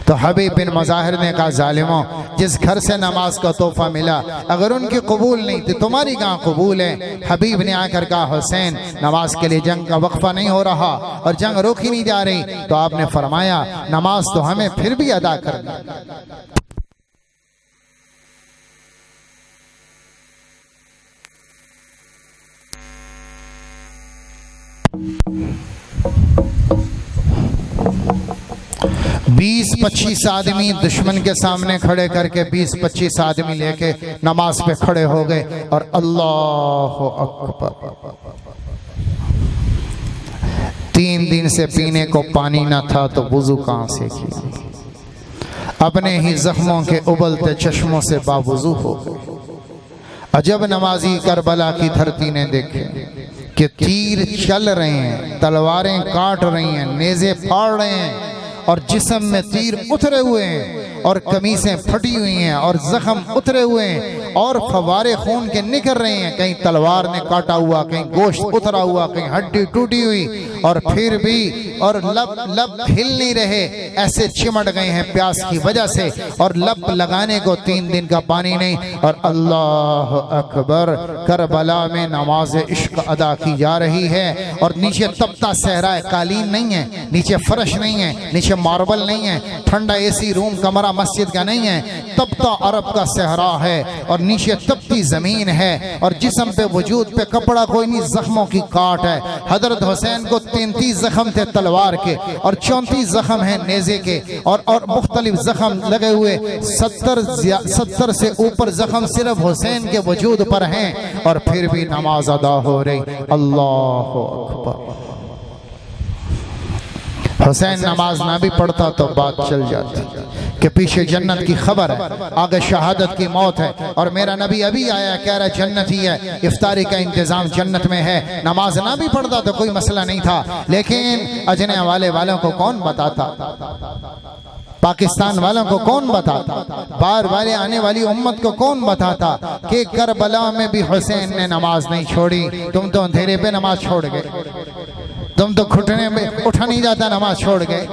तो हबीब बिन मुज़ाहिर ने कहा जालिमों, जिस घर से नमाज का तोहफा मिला अगर उनकी कबूल नहीं थी तुम्हारी कहाँ कबूल है। हबीब ने आकर कहा हुसैन नमाज के लिए जंग का वक्फा नहीं हो रहा और जंग रोकी नहीं जा रही। तो आपने फरमाया नमाज तो हमें फिर भी अदा करनी। बीस 25 आदमी दुश्मन के सामने खड़े करके 20-25 आदमी लेके नमाज पे खड़े हो गए और अल्लाह अकबर। 3 दिन से पीने को पानी ना था तो वुजू कहां से किया, अपने ही जख्मों के उबलते चश्मों से बावुजू हो गए। अजब नमाजी करबला की धरती ने देखे कि तीर चल रहे हैं, तलवारें काट रही हैं, नेज़े फाड़ रहे हैं और जिस्म में तीर उतरे हुए हैं। और कमीज़ें फटी हुई हैं और जख्म उतरे हुए हैं और फवारे खून के निकल रहे हैं, कहीं तलवार ने काटा हुआ, कहीं गोश्त उतरा हुआ, कहीं हड्डी टूटी हुई, और फिर भी और लब हिल नहीं रहे, ऐसे चिमट गए हैं प्यास की वजह से, और लब लगाने को 3 दिन का पानी नहीं। और अल्लाह अकबर, करबला में नमाज इश्क अदा की जा रही है और नीचे तपता सहरा है, कालीन नहीं है, नीचे फर्श नहीं है, नीचे मार्बल नहीं है, ठंडा एसी रूम कमरा मस्जिद का नहीं है, तपता अरब का सहरा है और नीचे तपती जमीन है और जिस्म पे वजूद पे कपड़ा कोई नहीं, जख्मों की काट है। हजरत हुसैन को 33 जख्म थे तलवार के और 34 जख्म हैं नेज़े के और मुख्तलिफ जख्म लगे हुए, 70 से ऊपर जख्म सिर्फ हुसैन के वजूद पर हैं और फिर भी नमाज अदा हो रही। अल्लाह अकबर। हुसैन नमाज ना भी पढ़ता तो बात चल जाती कि पीछे जन्नत की खबर है, आगे शहादत की मौत है और मेरा नबी अभी आया कह रहा है जन्नत ही है, इफ्तारी का इंतजाम जन्नत में है। नमाज ना भी पढ़ता तो कोई मसला नहीं था, लेकिन अजने वालों को कौन बताता, पाकिस्तान वालों को कौन बताता, बार बार आने वाली उम्मत को कौन बताता कि करबला में भी हुसैन ने नमाज नहीं छोड़ी। तुम तो अंधेरे पे नमाज छोड़ गए, तुम तो घुटने में उठा नहीं जाता नमाज छोड़ गए,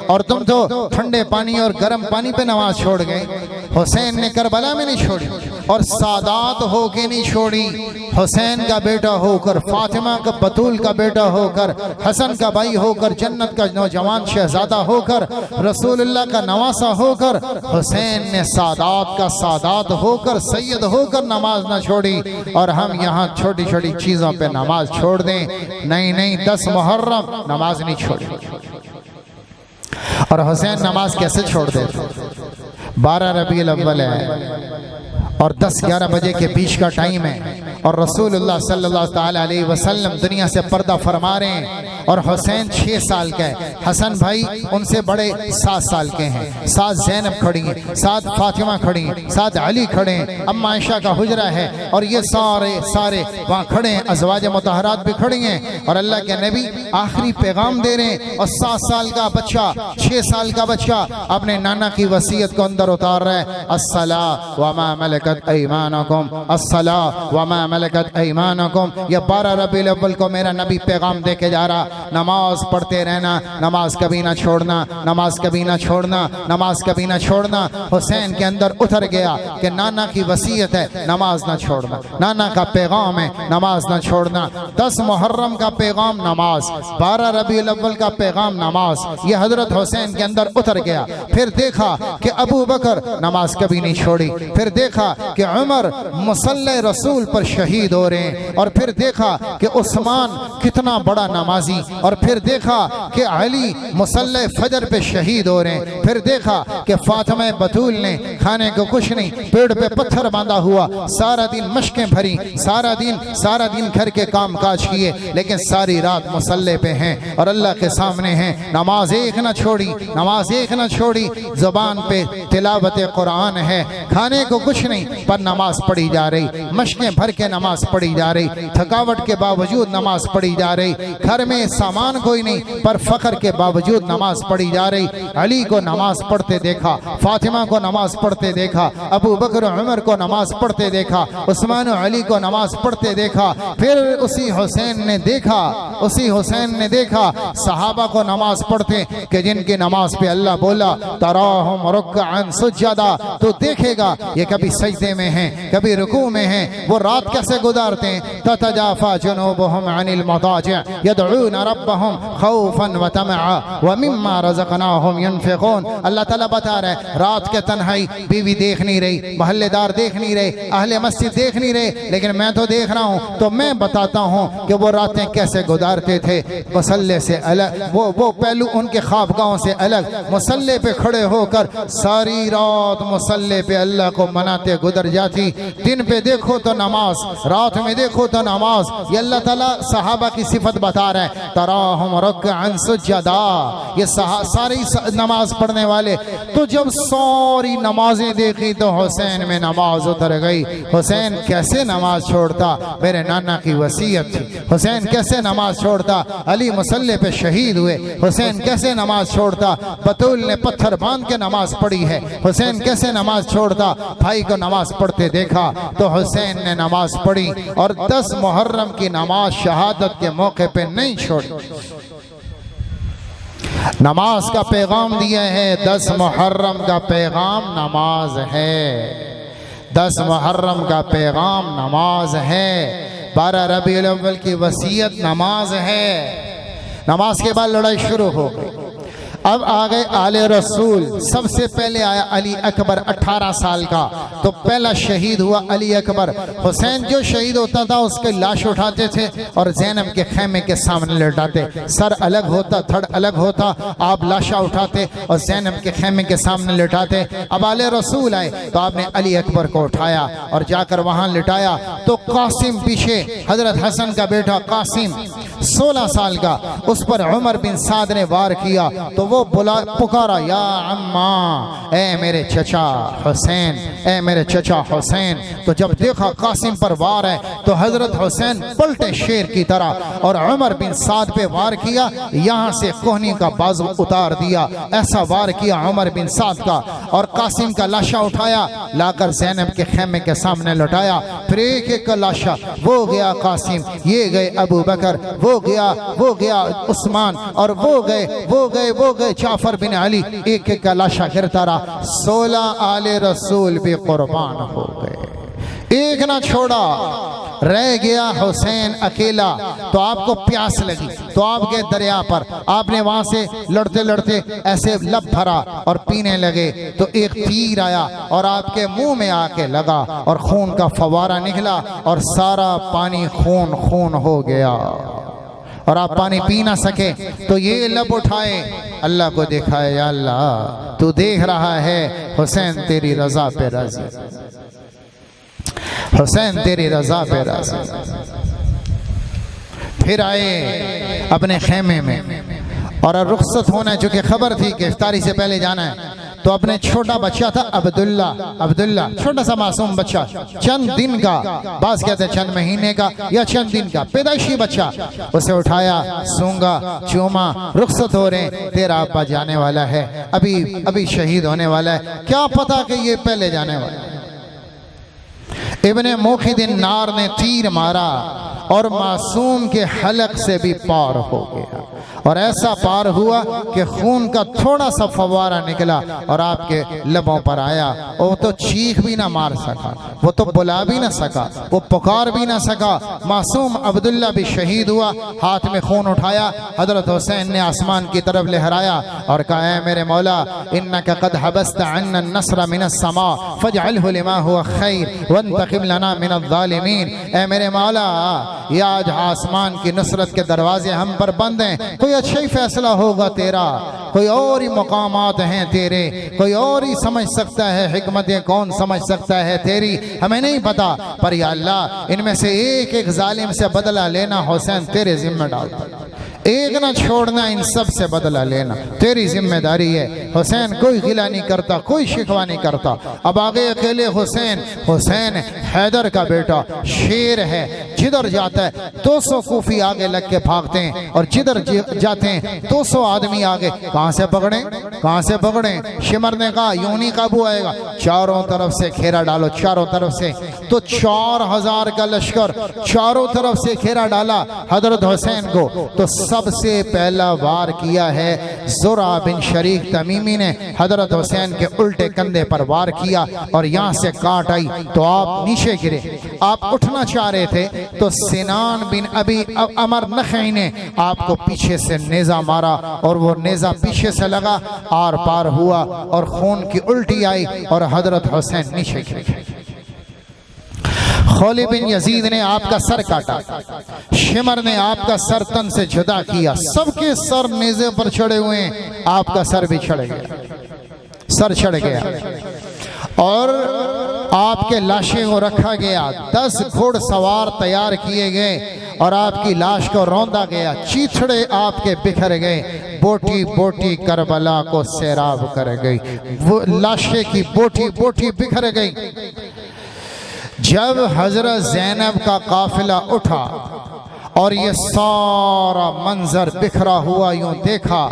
और तुम तो ठंडे पानी और गर्म पानी पे नमाज छोड़ गए। हुसैन ने करबला में नहीं छोड़ी और सादात होके नहीं छोड़ी। हुसैन का बेटा होकर, फातिमा का बतूल का बेटा होकर, हसन का भाई होकर, जन्नत का नौजवान शहजादा होकर, रसूलुल्लाह का नवासा होकर, हुसैन ने सादात का सादात होकर, सैयद होकर नमाज ना छोड़ी। और हम यहाँ छोटी छोटी चीजों पे नमाज छोड़ दें, नहीं 10 मुहर्रम नमाज नहीं छोड़ी। और हुसैन नमाज कैसे छोड़ दे? 12 रबीउल अव्वल है और 10-11 बजे के बीच का टाइम है और रसूलुल्लाह सल्लल्लाहु अलैहि वसल्लम दुनिया से पर्दा फरमा रहे हैं और हुसैन 6 साल का है, हसन भाई उनसे बड़े 7 साल के हैं, साथ ज़ैनब खड़ी हैं, साथ फातिमा खड़ी हैं, साथ अली खड़े हैं, अम्मा आयशा का हुजरा है और ये सारे वहाँ खड़े हैं, अज़वाज मुतहरात भी खड़ी हैं और अल्लाह के नबी आखिरी पैगाम दे रहे हैं। और 7 साल का बच्चा, 6 साल का बच्चा अपने नाना की वसीयत को अंदर उतार रहा है, अस्सला व मा मलकत ऐमानुकुम, अस्सला व मा मलकत ऐमानुकुम। ये 12 रबीउल अव्वल को मेरा नबी पैगाम दे के जा रहा, नमाज पढ़ते रहना, नमाज कभी ना छोड़ना, नमाज कभी ना छोड़ना, नमाज कभी ना छोड़ना। हुसैन के अंदर उतर गया कि नाना की वसीयत है नमाज ना छोड़ना, नाना का पैगाम है नमाज ना छोड़ना। 10 मुहर्रम का पैगाम नमाज, 12 रबीउल अव्वल का पैगाम नमाज, ये हजरत हुसैन के अंदर उतर गया। फिर देखा कि अबू बकर नमाज कभी नहीं छोड़ी, फिर देखा कि उमर मुसल्ले रसूल पर शहीद हो रहे हैं, और फिर देखा कि उस्मान कितना बड़ा नमाजी, और फिर देखा कि अली मुसल्ले फजर पे शहीद हो रहे हैं, फिर देखा कि फातिमा बतूल ने खाने को कुछ नहीं, पेड़ पे पत्थर बांधा हुआ, सारा दिन मशकें भरी, सारा दिन घर के काम काज किए, लेकिन सारी रात मुसल्ले पे हैं और अल्लाह के सामने हैं। नमाज एक ना छोड़ी, नमाज एक ना छोड़ी, जुबान पे तिलावत कुरान है, खाने को कुछ नहीं पर नमाज पढ़ी जा रही, मशकें भर के नमाज पढ़ी जा रही, थकावट के बावजूद नमाज पढ़ी जा रही, घर में सामान कोई नहीं पर फख्र के बावजूद नमाज पढ़ी जा रही। अली को नमाज पढ़ते देखा, फातिमा को नमाज पढ़ते देखा, अबू बकर उमर को नमाज पढ़ते देखा, उस्मान और अली को नमाज पढ़ते देखा। फिर उसी हुसैन ने देखा सहाबा को नमाज पढ़ते कि जिनकी नमाज पे अल्लाह बोला तराहुम रुक्अन सुज्जदा, तो देखेगा ये कभी सजदे में हैं, कभी रुकू में हैं, वो रात कैसे गुजारते हैं। ततजाफा जुनूबुहुम अनिल मदाजिअ यदऊन रब्बहुम खौफन व तमआ व मिम्मा रज़क़नाहुम यनफिकून। अल्लाह ताला बता रहा है रात के तन्हाई बीवी देख नहीं रही, महल्लेदार देख नहीं रहे, अहले मस्जिद देख नहीं रहे, लेकिन मैं तो देख रहा हूँ, तो मैं बताता हूँ कि वो रातें कैसे गुजारते थे। मुसल्ले से अलग, वो पहलू उनके ख्वाबगाहों से अलग, मुसल्ले पे खड़े होकर सारी रात मुसल्ले पे अल्लाह को मनाते गुजर जाती। दिन पे देखो तो नमाज, रात में देखो तो नमाज। ये अल्लाह ताला सहाबा की सिफत बता रहे हैं, तराहुम रुक्अन सुज्जदा, ये सारी नमाज पढ़ने वाले। तो जब सारी नमाजें देखी तो हुसैन में नमाज उतर गई। हुसैन कैसे नमाज छोड़ता, मेरे नाना की वसीयत थी। हुसैन कैसे नमाज छोड़ता, अली मुसल्ले पे शहीद हुए। हुसैन कैसे नमाज छोड़ता, बतूल ने पत्थर बांध के नमाज पढ़ी है। हुसैन कैसे नमाज छोड़ता, भाई को नमाज पढ़ते देखा तो हुसैन ने नमाज पढ़ी और 10 मुहर्रम की नमाज शहादत के मौके पे नहीं छोड़ी। नमाज का पैगाम दिया है, 10 मुहर्रम का पैगाम नमाज है। 10 मुहर्रम का पैगाम नमाज है। 12 रबीउल अव्वल की वसीयत नमाज है। नमाज के बाद लड़ाई शुरू हो गई। अब आ गए आले रसूल। सबसे पहले आया अली अकबर 18 साल का, तो पहला शहीद हुआ अली अकबर। हुसैन जो शहीद होता था उसके लाश उठाते थे और ज़ैनब के खैमे के सामने लटाते। सर अलग होता, धड़ अलग होता, आप लाशा उठाते और ज़ैनब के खैमे के सामने लटाते। अब आले रसूल आए तो आपने अली अकबर को उठाया और जाकर वहां लिटाया। तो कासिम पीछे, हजरत हसन का बेटा कासिम 16 साल का, उस पर उमर बिन साद ने वार किया तो वो पुकारा, या अम्मा, ए मेरे चचा हुसैन, ए मेरे चचा हुसैन। तो जब देखा कासिम पर वार है तो हजरत हुसैन पलटे शेर की तरह और उमर बिन साद पे वार किया। यहाँ से कोहनी का बाजू उतार दिया, ऐसा वार किया उमर बिन साद का और कासिम का लाशा उठाया, लाकर ज़ैनब के खैमे के सामने लौटाया। फिर एक एक का लाशा, वो गया कासिम, ये गए अबू बकर, वो गया उस्मान और वो गए जाफर बिन अली। एक एक का लाशा गिरता रहा। 16 आले रसूल भी कुर्बान हो गए, एक ना छोड़ा। रह गया हुसैन अकेला। तो आपको प्यास लगी तो आप गए दरिया पर, आपने वहां से लड़ते लड़ते ऐसे लब भरा और पीने लगे तो एक तीर आया और आपके मुंह में आके लगा और खून का फवारा निकला और सारा पानी खून खून हो गया और आप पानी पी ना सके। तो ये लब उठाए, अल्लाह को दिखाए, या अल्लाह तू देख रहा है, हुसैन तेरी रजा पे राजी, हुसैन तेरी रजा पे राजी। फिर आए अपने खेमे में और रुखसत होना, चूंकि खबर थी कि इफ्तारी से पहले जाना है। तो अपने छोटा बच्चा था अब्दुल्ला, छोटा सा मासूम बच्चा, चंद दिन का, बास कहते हैं चंद महीने का या चंद दिन का पैदाइशी बच्चा, उसे उठाया, सूंगा, चूमा, रुखसत हो रहे, तेरा अब्बा जाने वाला है, अभी शहीद होने वाला है, क्या पता कि ये पहले जाने वाला है। इब्ने मुखिदिन नार ने तीर मारा और मासूम के हलक से भी पार हो गया और ऐसा पार हुआ कि खून का थोड़ा सा फवारा निकला और आपके लबों पर आया। और वो तो चीख भी ना मार सका, वो तो बुला भी ना सका, वो पुकार भी ना सका। मासूम अब्दुल्ला भी शहीद हुआ। हाथ में खून उठाया, हजरत हुसैन ने आसमान की तरफ लहराया और कहा, ऐ मेरे मौला, इन्नका कद हबस्त अन्ना नस्र मिनस समा फजअलहु लिमा हुवा खैर वंतकिम लना मिनज़ ज़ालिमीन। ऐ मेरे मौला, ये आज आसमान की नुसरत के दरवाजे हम पर बंद हैं, कोई अच्छा ही फैसला होगा तेरा, कोई और ही मकामात हैं तेरे, कोई और ही समझ सकता है, हिकमतें कौन समझ सकता है तेरी, हमें नहीं पता, पर या अल्लाह इनमें से एक एक जालिम से बदला लेना हुसैन तेरे जिम्मे डालता, एक ना छोड़ना, इन सब से बदला लेना तेरी जिम्मेदारी है। हुसैन कोई गिला नहीं करता, कोई शिकवा नहीं करता। अब आगे अकेले हुसैन हैदर का बेटा, शेर है, जिधर जाता है 200 कूफी आगे लग के भागते हैं और जिधर जाते हैं 200 आदमी आगे। कहां से पकड़े? शिमर ने कहा यूं नहीं काबू आएगा, चारों तरफ से घेरा डालो, चारों तरफ से। तो 4000 का लश्कर चारों तरफ से घेरा डाला हजरत हुसैन को। तो सबसे पहला वार किया है ज़ुरा बिन शरीक तमीमी ने, हजरत हुसैन के उल्टे कंधे पर वार किया और यहाँ से काट आई तो आप नीचे गिरे। आप उठना चाह रहे थे तो सिनान बिन अबी अमर नखई ने आपको पीछे से नेजा मारा और वो नेजा पीछे से लगा, आर पार हुआ और खून की उल्टी आई और हजरत हुसैन नीचे गिरे। खौली बिन यजीद ने आपका सर काटा, शिमर ने आपका सर तन से जुदा किया, सबके सर नेज़े पर चढ़े हुए हैं, आपका सर भी चढ़ गया, और आपके लाशें को रखा गया। 10 घोड़सवार तैयार किए गए और आपकी लाश को रौंदा गया, चीथड़े आपके बिखर गए, बोटी बोटी करबला को सैराब कर गई, वो लाशें की बोटी बोटी बिखर गई। जब हजरत ज़ैनब का काफिला उठा और ये सारा मंजर बिखरा हुआ यूं देखा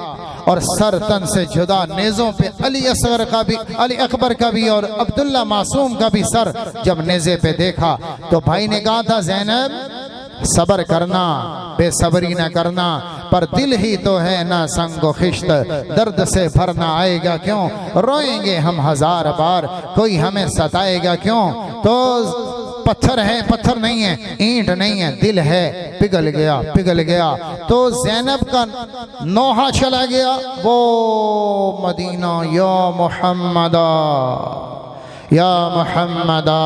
और सर तन से जुदा नेज़ों पे अली असगर का भी, अली अकबर का भी और अब्दुल्ला मासूम का भी सर जब नेज़े पे देखा तो भाई ने कहा था, ज़ैनब सब्र करना, बेसब्री न करना, पर दिल ही तो है ना संगो खिश्त, दर्द से भरना आएगा क्यों, रोएंगे हम हजार बार, कोई हमें सताएगा क्यों। तो पत्थर है, पत्थर नहीं है, ईंट नहीं है, दिल है, पिघल गया पिघल गया। तो ज़ैनब का नोहा चला गया, वो मदीना या मुहम्मदा या मुहम्मदा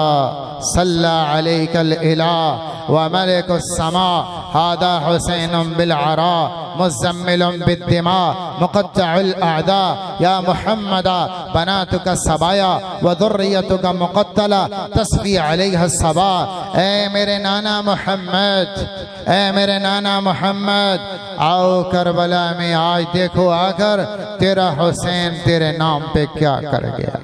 सल्ला अलैकल इलाह व मलिकुस समा हादा हुसैनुम बिल अरा मुज़म्मिलुम बिद्दिमा मुक़त्तउल अअदा या मुहम्मदा बनातुका सबाया व दुर्रियतुका मुक़त्तला तस्फी अलैहा सबा। ए मेरे नाना मोहम्मद, ए मेरे नाना मोहम्मद, आओ करबला में आज देखो आकर तेरा हुसैन तेरे नाम पे क्या कर गया,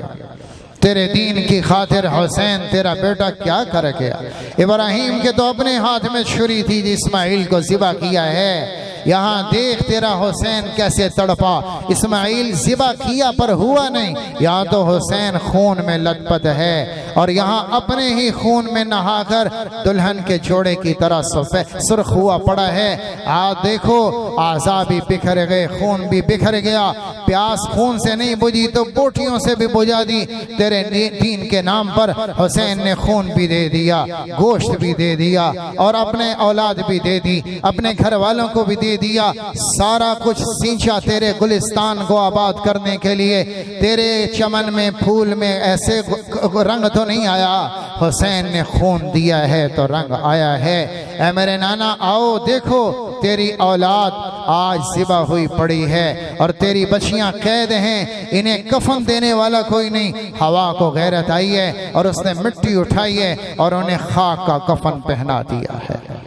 तेरे दीन की खातिर हुसैन तेरा बेटा क्या कर गया। इब्राहिम के तो अपने हाथ में छुरी थी, इस्माइल को ज़िबा किया है, यहाँ देख तेरा हुसैन कैसे तड़पा। इस्माइल ज़िबा किया पर हुआ नहीं, यहाँ तो हुसैन खून में लथपथ है और यहाँ अपने ही खून में नहाकर दुल्हन के जोड़े की तरह सुर्ख हुआ पड़ा है। देखो आज़ा भी बिखर गए, खून भी बिखर गया, प्यास खून से नहीं बुझी तो बोटियों से भी बुझा दी। तेरे दीन के नाम पर हुसैन ने खून भी दे दिया, गोश्त भी दे दिया और अपने औलाद भी दे दी, अपने घर वालों को भी दे दिया, सारा कुछ सींचा तेरे गुलिस्तान को आबाद करने के लिए। तेरे चमन में फूल में ऐसे रंग तो नहीं आया, हुसैन ने खून दिया है तो रंग आया है। ऐ मेरे नाना आओ देखो तेरी औलाद आज ज़िबा हुई पड़ी है और तेरी बच्चियां कैद हैं, इन्हें कफन देने वाला कोई नहीं। हवा को गैरत आई है और उसने मिट्टी उठाई है और उन्हें खाक का कफन पहना दिया है।